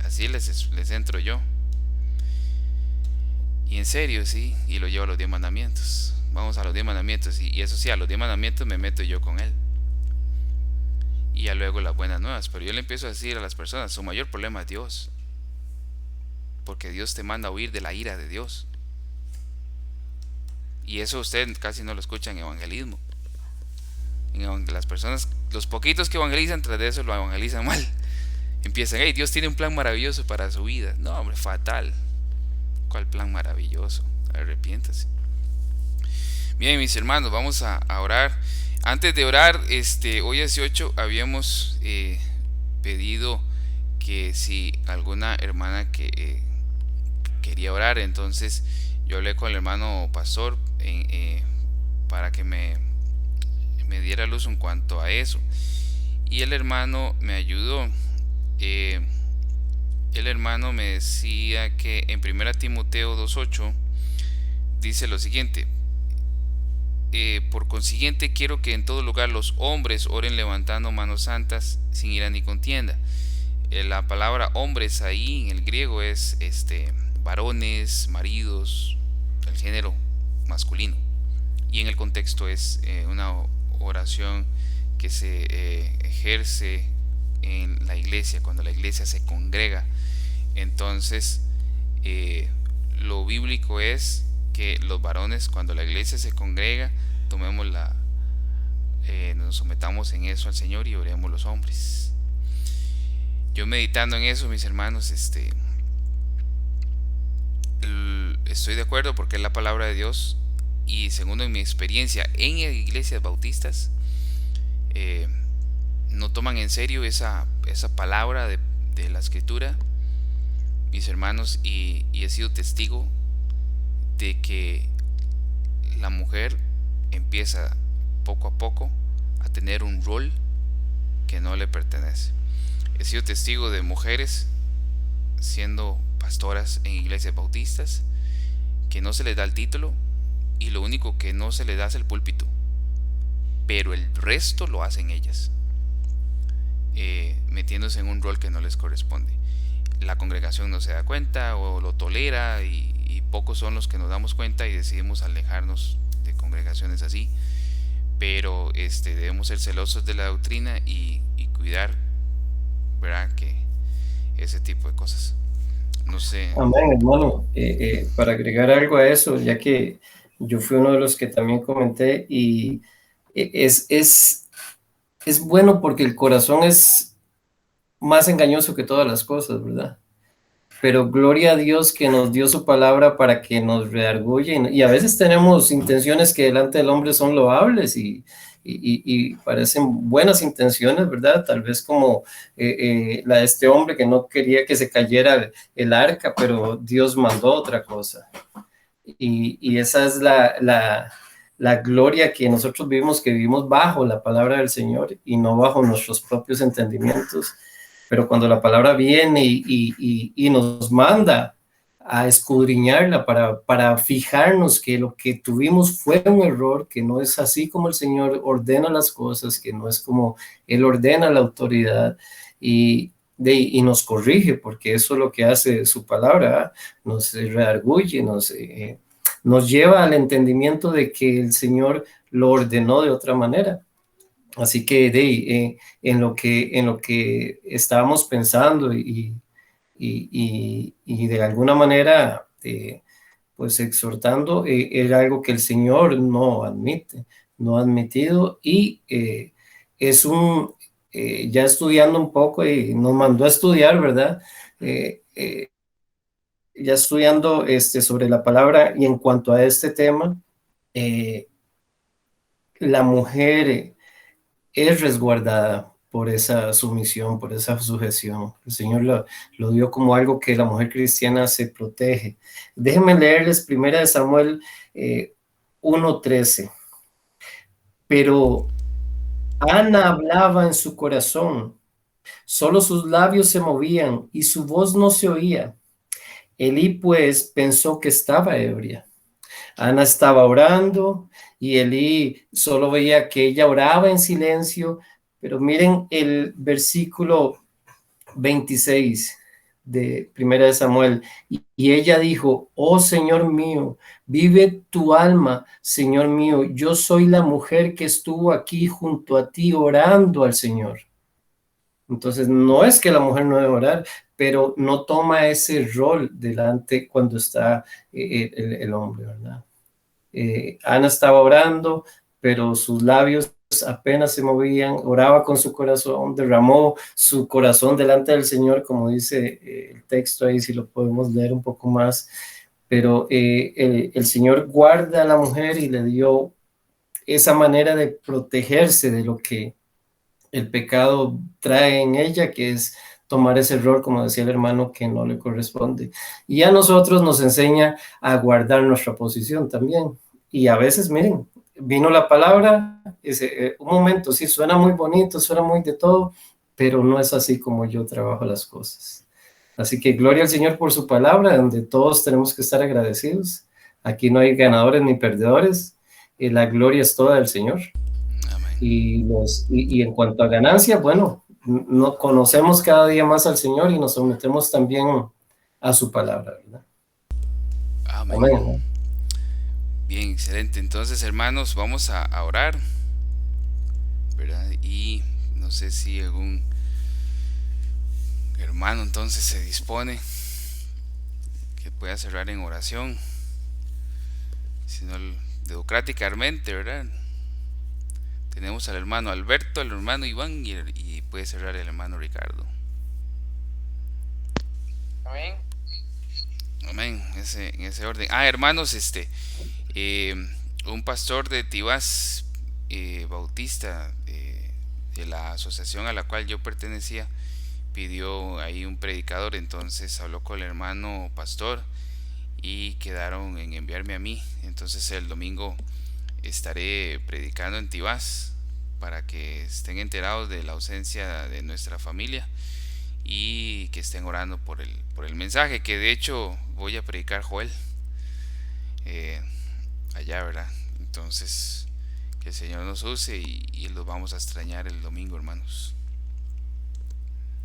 Así les entro yo. Y en serio, sí, y lo llevo a los 10 mandamientos. Vamos a los 10 mandamientos, y eso sí, a los 10 mandamientos me meto yo con Él. Y ya luego las buenas nuevas. Pero yo le empiezo a decir a las personas, su mayor problema es Dios. Porque Dios te manda a huir de la ira de Dios. Y eso usted casi no lo escucha en evangelismo. Las personas, los poquitos que evangelizan, tras de eso lo evangelizan mal. Empiezan, hey, Dios tiene un plan maravilloso para su vida. No, hombre, fatal. ¿Cuál plan maravilloso? Arrepiéntase. Bien, mis hermanos, vamos a orar. Antes de orar, hoy 18 habíamos pedido que si alguna hermana que quería orar, entonces yo hablé con el hermano pastor para que me diera luz en cuanto a eso, y el hermano me ayudó. El hermano me decía que en 1 Timoteo 2:8 dice lo siguiente: por consiguiente quiero que en todo lugar los hombres oren levantando manos santas sin ira ni contienda. La palabra hombres ahí en el griego es varones, maridos, el género masculino, y en el contexto es una oración que se ejerce en la iglesia, cuando la iglesia se congrega. Entonces lo bíblico es que los varones, cuando la iglesia se congrega, nos sometamos en eso al Señor y oremos los hombres. Yo meditando en eso, mis hermanos, estoy de acuerdo porque es la palabra de Dios, y segundo, en mi experiencia en iglesias bautistas, no toman en serio esa palabra de la escritura, mis hermanos, y he sido testigo de que la mujer empieza poco a poco a tener un rol que no le pertenece. He sido testigo de mujeres siendo pastoras en iglesias bautistas que no se les da el título, y lo único que no se les da es el púlpito, pero el resto lo hacen ellas, metiéndose en un rol que no les corresponde. La congregación no se da cuenta o lo tolera, y pocos son los que nos damos cuenta y decidimos alejarnos de congregaciones así. Pero debemos ser celosos de la doctrina y cuidar, ¿verdad?, que ese tipo de cosas. No sé. Amén, hermano. Para agregar algo a eso, ya que yo fui uno de los que también comenté, y es bueno porque el corazón es más engañoso que todas las cosas, ¿verdad? Pero gloria a Dios que nos dio su palabra para que nos redarguye, y a veces tenemos intenciones que delante del hombre son loables y parecen buenas intenciones, ¿verdad? Tal vez como la de este hombre que no quería que se cayera el arca, pero Dios mandó otra cosa. Y esa es la gloria que nosotros vivimos, que vivimos bajo la palabra del Señor y no bajo nuestros propios entendimientos. Pero cuando la palabra viene y nos manda a escudriñarla para fijarnos que lo que tuvimos fue un error, que no es así como el Señor ordena las cosas, que no es como Él ordena la autoridad, y nos corrige, porque eso es lo que hace su palabra, nos redarguye, nos lleva al entendimiento de que el Señor lo ordenó de otra manera. Así que en lo que estábamos pensando y de alguna manera pues exhortando, era algo que el Señor no admite. no admitido, y es ya estudiando un poco y nos mandó a estudiar, ¿verdad? Ya estudiando sobre la palabra y en cuanto a este tema, eh, la mujer es resguardada por esa sumisión, por esa sujeción. El Señor lo dio como algo que la mujer cristiana se protege. Déjenme leerles primera de Samuel 1:13. Pero Ana hablaba en su corazón, solo sus labios se movían y su voz no se oía. Elí pues pensó que estaba ebria. Ana estaba orando y Elí solo veía que ella oraba en silencio, pero miren el versículo 26 de Primera de Samuel. Y ella dijo: oh Señor mío, vive tu alma, Señor mío, yo soy la mujer que estuvo aquí junto a ti orando al Señor. Entonces, no es que la mujer no debe orar, pero no toma ese rol delante cuando está el hombre, ¿verdad? Ana estaba orando, pero sus labios apenas se movían, oraba con su corazón, derramó su corazón delante del Señor, como dice el texto ahí, si lo podemos leer un poco más, pero el Señor guarda a la mujer y le dio esa manera de protegerse de lo que el pecado trae en ella, que es tomar ese rol, como decía el hermano, que no le corresponde. Y a nosotros nos enseña a guardar nuestra posición también. Y a veces, miren, vino la palabra, un momento, sí, suena muy bonito, suena muy de todo, pero no es así como yo trabajo las cosas. Así que gloria al Señor por su palabra, donde todos tenemos que estar agradecidos. Aquí no hay ganadores ni perdedores, y la gloria es toda del Señor. Amén. Y en cuanto a ganancia, bueno, no conocemos cada día más al Señor y nos sometemos también a su palabra, ¿verdad? Amén. Amén. Bien, excelente. Entonces, hermanos, vamos a orar, ¿verdad? Y no sé si algún hermano entonces se dispone que pueda cerrar en oración, sino democráticamente, ¿verdad? Tenemos al hermano Alberto, al hermano Iván y puede cerrar el hermano Ricardo. Amén. Amén, en ese orden. Hermanos, eh, un pastor de Tibás, bautista, de la asociación a la cual yo pertenecía, pidió ahí un predicador, entonces habló con el hermano pastor y quedaron en enviarme a mí. Entonces el domingo estaré predicando en Tibás para que estén enterados de la ausencia de nuestra familia y que estén orando por el mensaje, que de hecho voy a predicar Joel eh, allá, ¿verdad? Entonces, que el Señor nos use y los vamos a extrañar el domingo, hermanos.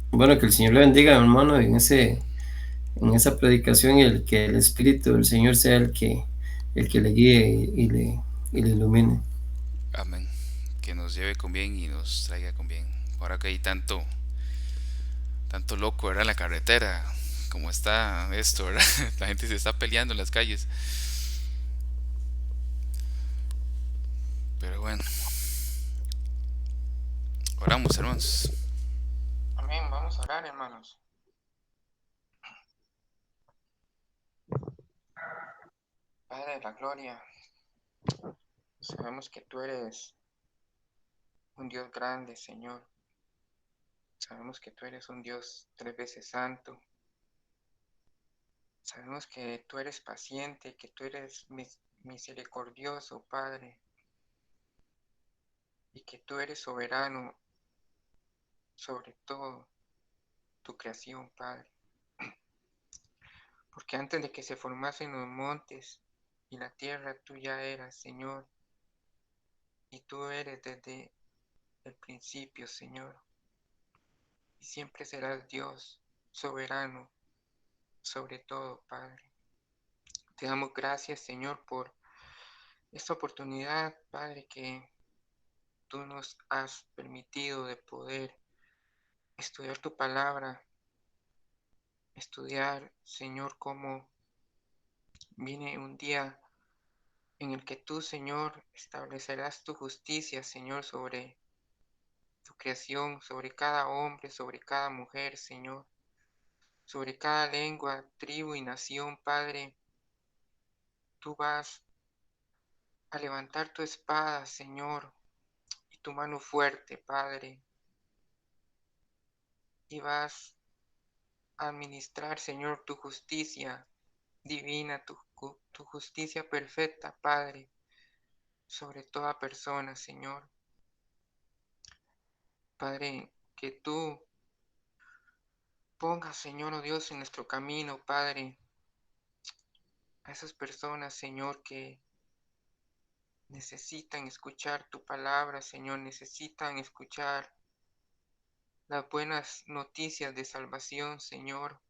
Bueno, que el Señor le bendiga, hermano, en esa predicación y que el Espíritu del Señor sea el que le guíe y le ilumine. Amén. Que nos lleve con bien y nos traiga con bien. Ahora que hay tanto loco, ¿verdad? En la carretera, como está esto, ¿verdad? La gente se está peleando en las calles. Pero bueno, oramos, hermanos. Amén. Vamos a orar, hermanos. Padre de la gloria, sabemos que tú eres un Dios grande, Señor. Sabemos que tú eres un Dios 3 veces santo. Sabemos que tú eres paciente, que tú eres misericordioso, Padre, y que tú eres soberano sobre todo tu creación, Padre. Porque antes de que se formasen los montes y la tierra, tú ya eras, Señor, y tú eres desde el principio, Señor, y siempre serás Dios soberano sobre todo, Padre. Te damos gracias, Señor, por esta oportunidad, Padre, que tú nos has permitido de poder estudiar tu palabra, estudiar, Señor, cómo viene un día en el que tú, Señor, establecerás tu justicia, Señor, sobre tu creación, sobre cada hombre, sobre cada mujer, Señor, sobre cada lengua, tribu y nación, Padre. Tú vas a levantar tu espada, Señor, y tu mano fuerte, Padre, y vas a administrar, Señor, tu justicia divina, tu justicia perfecta, Padre, sobre toda persona, Señor. Padre, que tú pongas, Señor, oh Dios, en nuestro camino, Padre, a esas personas, Señor, que necesitan escuchar tu palabra, Señor, necesitan escuchar las buenas noticias de salvación, Señor.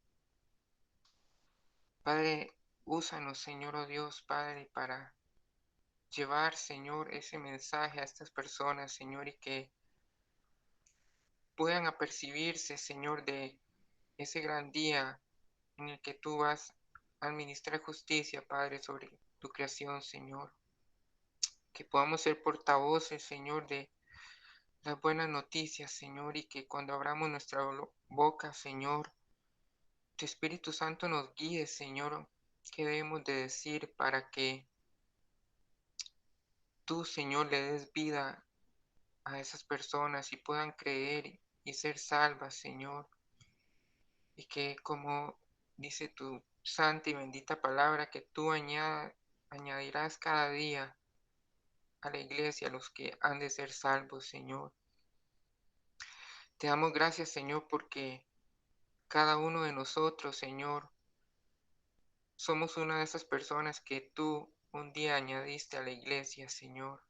Padre, úsanos, Señor, oh Dios, Padre, para llevar, Señor, ese mensaje a estas personas, Señor, y que puedan apercibirse, Señor, de ese gran día en el que tú vas a administrar justicia, Padre, sobre tu creación, Señor. Que podamos ser portavoces, Señor, de las buenas noticias, Señor, y que cuando abramos nuestra boca, Señor, tu Espíritu Santo nos guíe, Señor, qué debemos de decir para que tú, Señor, le des vida a esas personas y puedan creer y ser salvas, Señor. Y que como dice tu santa y bendita palabra, que tú añadirás cada día a la iglesia a los que han de ser salvos, Señor. Te damos gracias, Señor, porque cada uno de nosotros, Señor, somos una de esas personas que tú un día añadiste a la iglesia, Señor.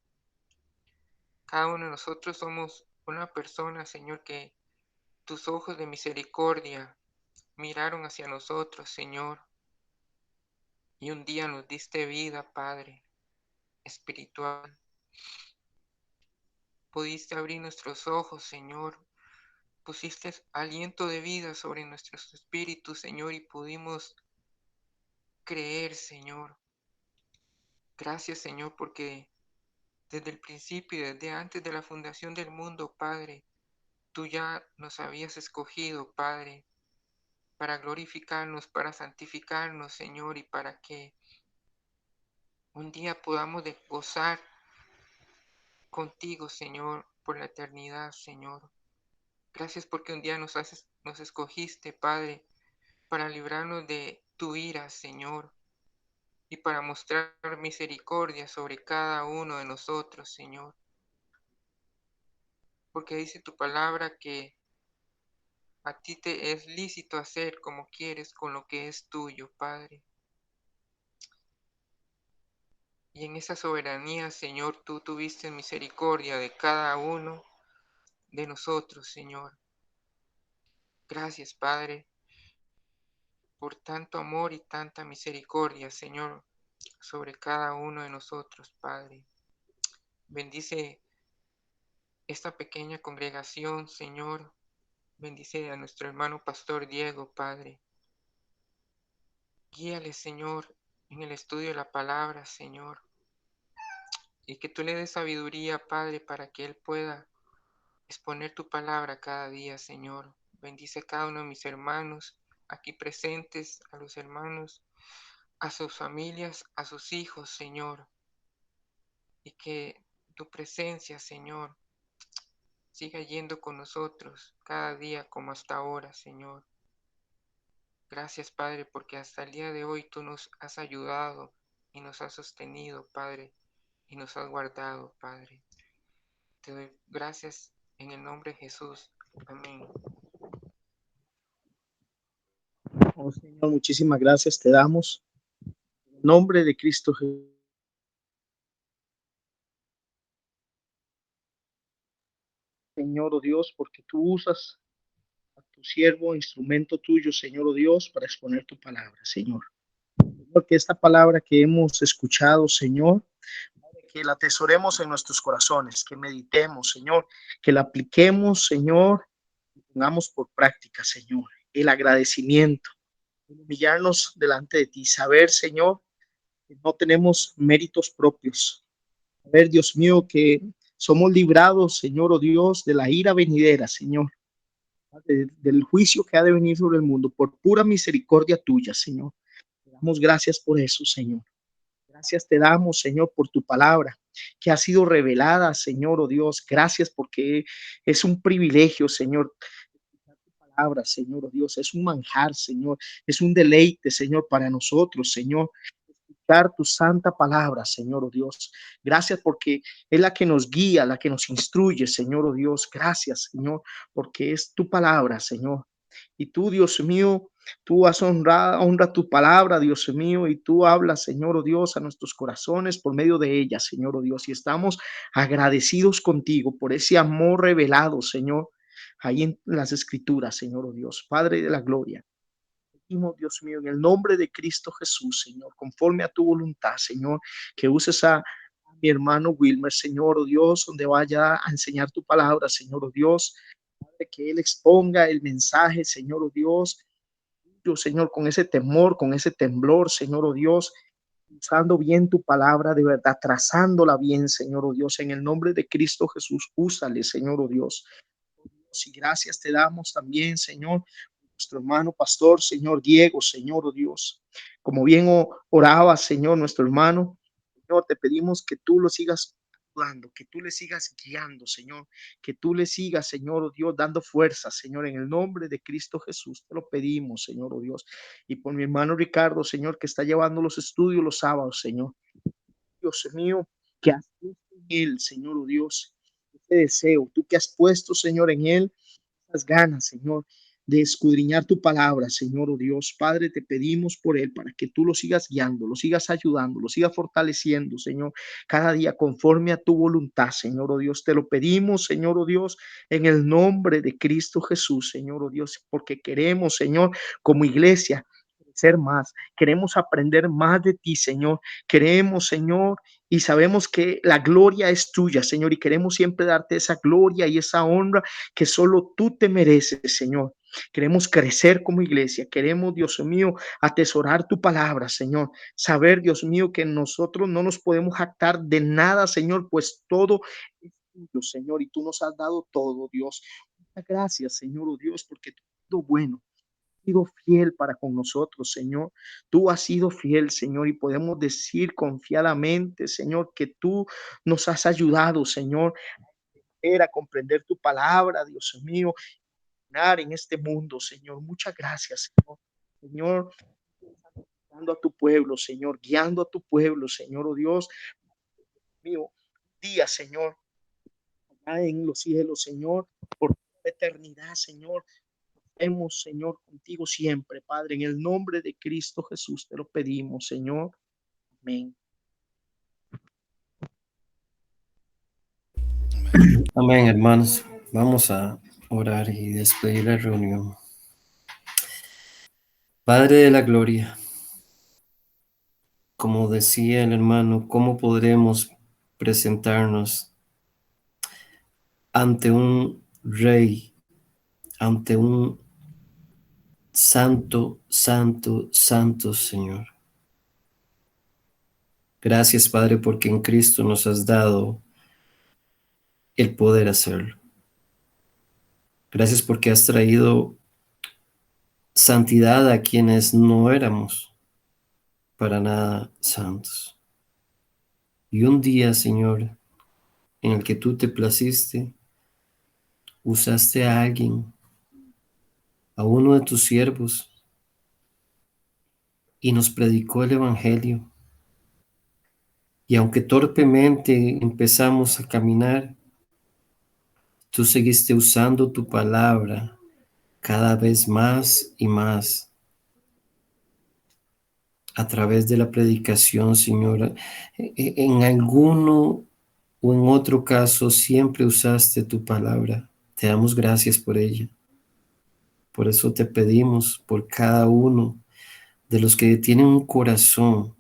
Cada uno de nosotros somos una persona, Señor, que tus ojos de misericordia miraron hacia nosotros, Señor, y un día nos diste vida, Padre, espiritual. Pudiste abrir nuestros ojos, Señor. Pusiste aliento de vida sobre nuestros espíritus, Señor, y pudimos creer, Señor. Gracias, Señor, porque desde el principio y desde antes de la fundación del mundo, Padre, tú ya nos habías escogido, Padre, para glorificarnos, para santificarnos, Señor, y para que un día podamos gozar contigo, Señor, por la eternidad, Señor. Gracias porque un día nos escogiste, Padre, para librarnos de tu ira, Señor, y para mostrar misericordia sobre cada uno de nosotros, Señor. Porque dice tu palabra que a ti te es lícito hacer como quieres con lo que es tuyo, Padre. Y en esa soberanía, Señor, tú tuviste misericordia de cada uno de nosotros, Señor. Gracias, Padre, por tanto amor y tanta misericordia, Señor, sobre cada uno de nosotros, Padre. Bendice esta pequeña congregación, Señor. Bendice a nuestro hermano Pastor Diego, Padre. Guíale, Señor, en el estudio de la palabra, Señor. Y que tú le des sabiduría, Padre, para que él pueda exponer tu palabra cada día, Señor. Bendice a cada uno de mis hermanos aquí presentes, a los hermanos, a sus familias, a sus hijos, Señor. Y que tu presencia, Señor, siga yendo con nosotros cada día como hasta ahora, Señor. Gracias, Padre, porque hasta el día de hoy tú nos has ayudado y nos has sostenido, Padre, y nos has guardado, Padre. Te doy gracias en el nombre de Jesús. Amén. Oh, Señor, muchísimas gracias te damos. En el nombre de Cristo Jesús. Señor, oh Dios, porque tú usas a tu siervo, instrumento tuyo, Señor, oh Dios, para exponer tu palabra, Señor. Porque esta palabra que hemos escuchado, Señor, que la atesoremos en nuestros corazones, que meditemos, Señor, que la apliquemos, Señor, y pongamos por práctica, Señor, el agradecimiento, humillarnos delante de ti, saber, Señor, no tenemos méritos propios. A ver, Dios mío, que somos librados, Señor, oh Dios, de la ira venidera, Señor, del juicio que ha de venir sobre el mundo, por pura misericordia tuya, Señor. Te damos gracias por eso, Señor. Gracias te damos, Señor, por tu palabra que ha sido revelada, Señor, oh Dios. Gracias porque es un privilegio, Señor. Tu palabra, Señor, oh Dios, es un manjar, Señor. Es un deleite, Señor, para nosotros, Señor. Escuchar tu santa palabra, Señor, oh Dios. Gracias porque es la que nos guía, la que nos instruye, Señor, oh Dios. Gracias, Señor, porque es tu palabra, Señor. Y tú, Dios mío, tú has honra tu palabra, Dios mío, y tú hablas, Señor, oh Dios, a nuestros corazones por medio de ella, Señor, oh Dios. Y estamos agradecidos contigo por ese amor revelado, Señor, ahí en las escrituras, Señor, oh Dios, Padre de la gloria. Dios mío, en el nombre de Cristo Jesús, Señor, conforme a tu voluntad, Señor, que uses a mi hermano Wilmer, Señor, oh Dios, donde vaya a enseñar tu palabra, Señor, oh Dios, que él exponga el mensaje, Señor, oh Dios, yo, Señor, con ese temor, con ese temblor, Señor, oh Dios, usando bien tu palabra de verdad, trazándola bien, Señor, oh Dios, en el nombre de Cristo Jesús, úsale, Señor, oh Dios. Y gracias te damos también, Señor, nuestro hermano pastor, Señor Diego, Señor, oh Dios. Como bien oraba, Señor, nuestro hermano, Señor, te pedimos que tú lo sigas ayudando, que tú le sigas guiando, Señor, que tú le sigas, Señor, oh Dios, dando fuerza, Señor, en el nombre de Cristo Jesús. Te lo pedimos, Señor, oh Dios. Y por mi hermano Ricardo, Señor, que está llevando los estudios los sábados, Señor. Dios mío, que has puesto en él, Señor, oh Dios, ese deseo, tú que has puesto, Señor, en él, esas ganas, Señor, de escudriñar tu palabra, Señor, oh Dios. Padre, te pedimos por él para que tú lo sigas guiando, lo sigas ayudando, lo sigas fortaleciendo, Señor, cada día conforme a tu voluntad, Señor, oh Dios. Te lo pedimos, Señor, oh Dios, en el nombre de Cristo Jesús, Señor, oh Dios, porque queremos, Señor, como iglesia, ser más, queremos aprender más de ti, Señor, queremos, Señor, y sabemos que la gloria es tuya, Señor, y queremos siempre darte esa gloria y esa honra que solo tú te mereces, Señor. Queremos crecer como iglesia, queremos, Dios mío, atesorar tu palabra, Señor. Saber, Dios mío, que nosotros no nos podemos jactar de nada, Señor, pues todo es tuyo, Señor, y tú nos has dado todo, Dios. Muchas gracias, Señor, oh Dios, porque tú has sido bueno, sido fiel para con nosotros, Señor. Tú has sido fiel, Señor, y podemos decir confiadamente, Señor, que tú nos has ayudado, Señor, a comprender tu palabra, Dios mío, en este mundo, Señor. Muchas gracias, Señor. Señor, guiando a tu pueblo, Señor, guiando a tu pueblo, Señor, oh Dios mío, día, Señor, allá en los cielos, Señor, por la eternidad, Señor. Hemos, Señor, contigo siempre, Padre, en el nombre de Cristo Jesús te lo pedimos, Señor. Amén. Amén, hermanos. Vamos a orar y despedir la reunión. Padre de la gloria, como decía el hermano, ¿cómo podremos presentarnos ante un rey, ante un santo, santo, santo Señor? Gracias, Padre, porque en Cristo nos has dado el poder hacerlo. Gracias porque has traído santidad a quienes no éramos para nada santos. Y un día, Señor, en el que tú te placiste, usaste a alguien, a uno de tus siervos, y nos predicó el Evangelio. Y aunque torpemente empezamos a caminar, tú seguiste usando tu palabra cada vez más y más a través de la predicación, Señor. En alguno o en otro caso siempre usaste tu palabra. Te damos gracias por ella. Por eso te pedimos por cada uno de los que tienen un corazón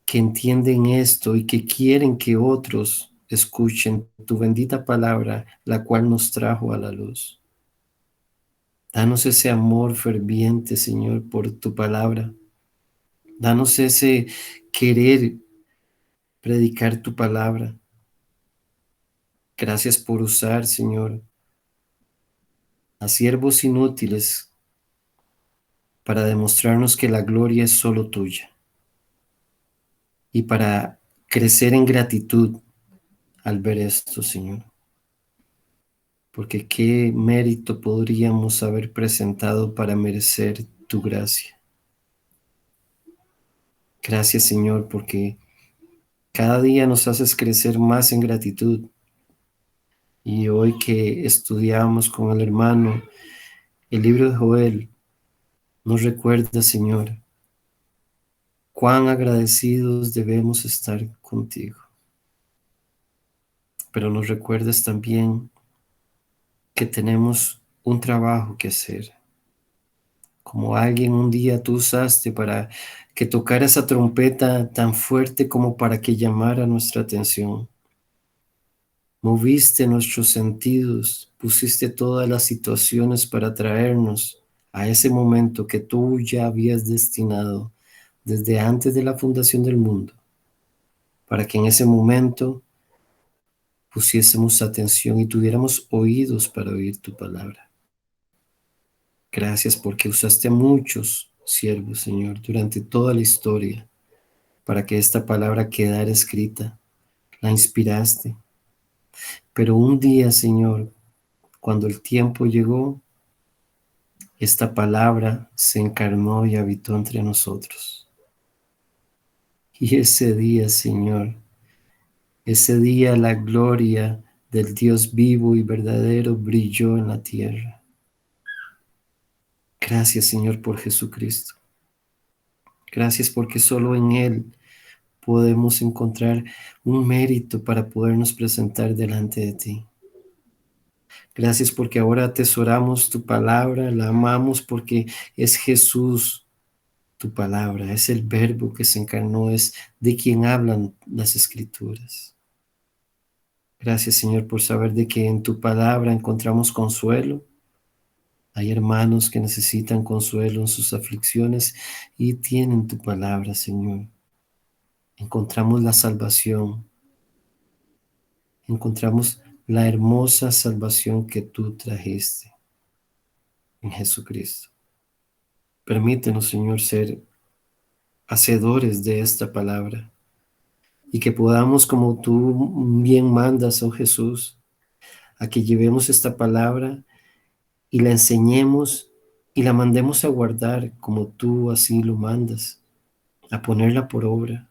que entienden esto y que quieren que otros escuchen tu bendita palabra, la cual nos trajo a la luz. Danos ese amor ferviente, Señor, por tu palabra. Danos ese querer predicar tu palabra. Gracias por usar, Señor, a siervos inútiles para demostrarnos que la gloria es solo tuya y para crecer en gratitud al ver esto, Señor. Porque qué mérito podríamos haber presentado para merecer tu gracia. Gracias, Señor, porque cada día nos haces crecer más en gratitud. Y hoy que estudiamos con el hermano el libro de Joel, nos recuerda, Señor, cuán agradecidos debemos estar contigo. Pero nos recuerdas también que tenemos un trabajo que hacer. Como alguien un día tú usaste para que tocara esa trompeta tan fuerte como para que llamara nuestra atención. Moviste nuestros sentidos, pusiste todas las situaciones para traernos a ese momento que tú ya habías destinado desde antes de la fundación del mundo, para que en ese momento pusiésemos atención y tuviéramos oídos para oír tu palabra. Gracias porque usaste a muchos siervos, Señor, durante toda la historia para que esta palabra quedara escrita. La inspiraste. Pero un día, Señor, cuando el tiempo llegó, esta palabra se encarnó y habitó entre nosotros. Y ese día, Señor, ese día la gloria del Dios vivo y verdadero brilló en la tierra. Gracias, Señor, por Jesucristo. Gracias porque solo en Él podemos encontrar un mérito para podernos presentar delante de ti. Gracias porque ahora atesoramos tu palabra, la amamos porque es Jesús tu palabra, es el verbo que se encarnó, es de quien hablan las escrituras. Gracias, Señor, por saber de que en tu palabra encontramos consuelo. Hay hermanos que necesitan consuelo en sus aflicciones y tienen tu palabra, Señor. Encontramos la salvación. Encontramos la hermosa salvación que tú trajiste en Jesucristo. Permítenos, Señor, ser hacedores de esta palabra y que podamos, como tú bien mandas, oh Jesús, a que llevemos esta palabra y la enseñemos y la mandemos a guardar como tú así lo mandas, a ponerla por obra,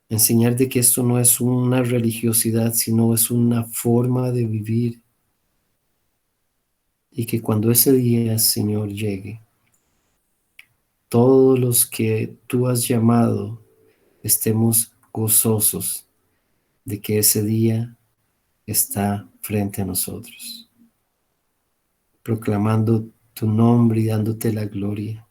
enseñar de que esto no es una religiosidad, sino es una forma de vivir y que cuando ese día, Señor, llegue, todos los que tú has llamado estemos gozosos de que ese día está frente a nosotros, proclamando tu nombre y dándote la gloria.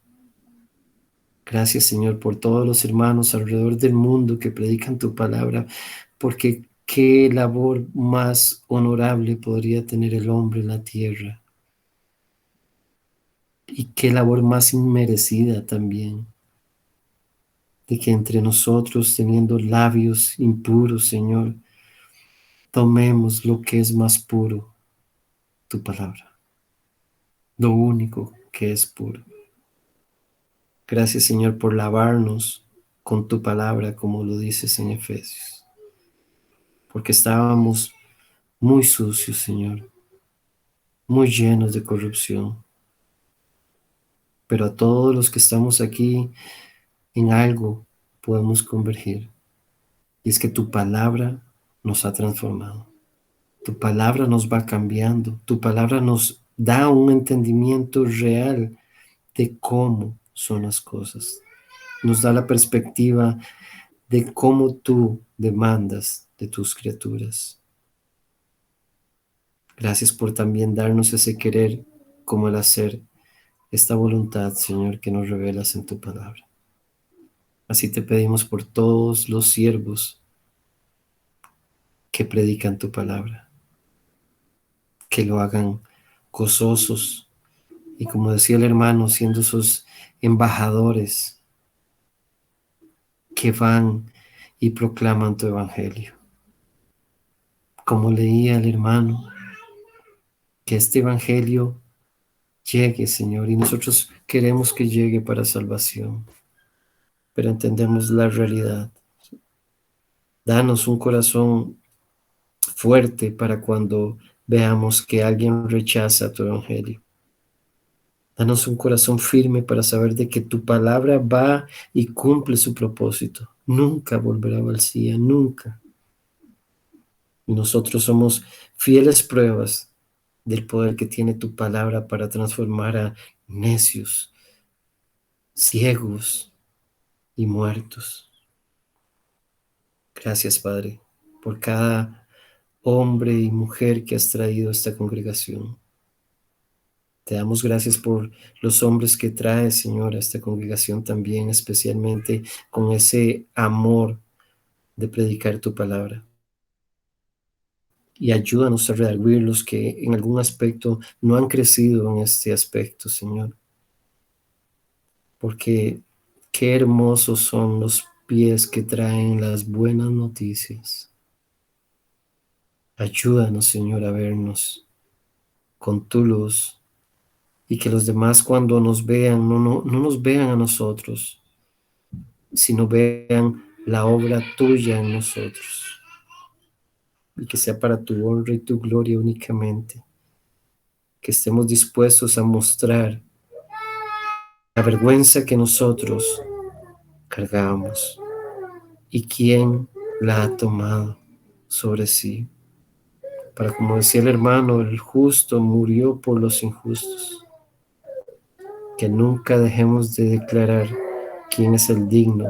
Gracias, Señor, por todos los hermanos alrededor del mundo que predican tu palabra, porque qué labor más honorable podría tener el hombre en la tierra. Y qué labor más inmerecida también, de que entre nosotros, teniendo labios impuros, Señor, tomemos lo que es más puro, tu palabra, lo único que es puro. Gracias, Señor, por lavarnos con tu palabra, como lo dices en Efesios, porque estábamos muy sucios, Señor, muy llenos de corrupción. Pero a todos los que estamos aquí, en algo podemos converger, y es que tu palabra nos ha transformado. Tu palabra nos va cambiando, tu palabra nos da un entendimiento real de cómo son las cosas. Nos da la perspectiva de cómo tú demandas de tus criaturas. Gracias por también darnos ese querer como el hacer, esta voluntad, Señor, que nos revelas en tu palabra. Así te pedimos por todos los siervos que predican tu palabra, que lo hagan gozosos y, como decía el hermano, siendo sus embajadores que van y proclaman tu evangelio. Como leía el hermano, que este evangelio llegue, Señor, y nosotros queremos que llegue para salvación, pero entendemos la realidad. Danos un corazón fuerte para cuando veamos que alguien rechaza tu evangelio. Danos un corazón firme para saber de que tu palabra va y cumple su propósito. Nunca volverá vacía, nunca. Y nosotros somos fieles pruebas del poder que tiene tu palabra para transformar a necios, ciegos y muertos. Gracias, Padre, por cada hombre y mujer que has traído a esta congregación. Te damos gracias por los hombres que traes, Señor, a esta congregación también, especialmente con ese amor de predicar tu palabra. Y ayúdanos a redarguir los que en algún aspecto no han crecido en este aspecto, Señor. Porque qué hermosos son los pies que traen las buenas noticias. Ayúdanos, Señor, a vernos con tu luz y que los demás cuando nos vean no nos vean a nosotros, sino vean la obra tuya en nosotros y que sea para tu honra y tu gloria únicamente, que estemos dispuestos a mostrar la vergüenza que nosotros cargamos y quién la ha tomado sobre sí, para, como decía el hermano, el justo murió por los injustos. Que nunca dejemos de declarar quién es el digno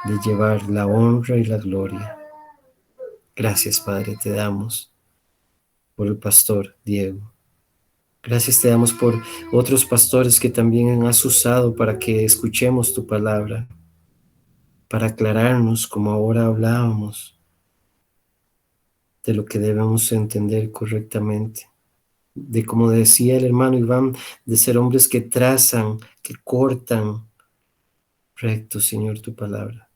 de llevar la honra y la gloria. Gracias, Padre, te damos por el pastor Diego. Gracias te damos por otros pastores que también has usado para que escuchemos tu palabra, para aclararnos, como ahora hablábamos, de lo que debemos entender correctamente. De como decía el hermano Iván, de ser hombres que trazan, que cortan recto, Señor, tu palabra.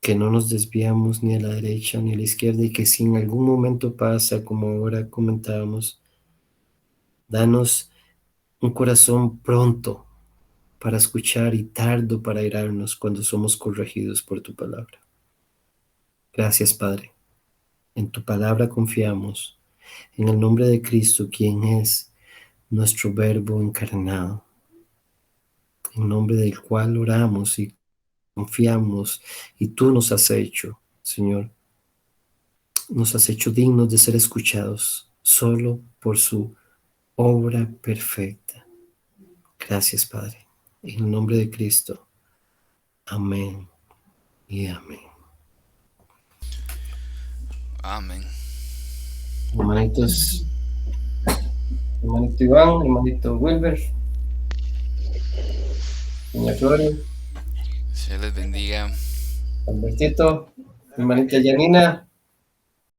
Que no nos desviamos ni a la derecha ni a la izquierda y que si en algún momento pasa, como ahora comentábamos, danos un corazón pronto para escuchar y tardo para airarnos cuando somos corregidos por tu palabra. Gracias, Padre. En tu palabra confiamos, en el nombre de Cristo, quien es nuestro Verbo encarnado, en nombre del cual oramos y confiamos, y tú nos has hecho, Señor, nos has hecho dignos de ser escuchados solo por su obra perfecta. Gracias, Padre. En el nombre de Cristo. Amén y amén. Amén. Hermanitos, hermanito Iván, hermanito Wilber, doña Gloria, Se les bendiga. Albertito, hermanita Janina,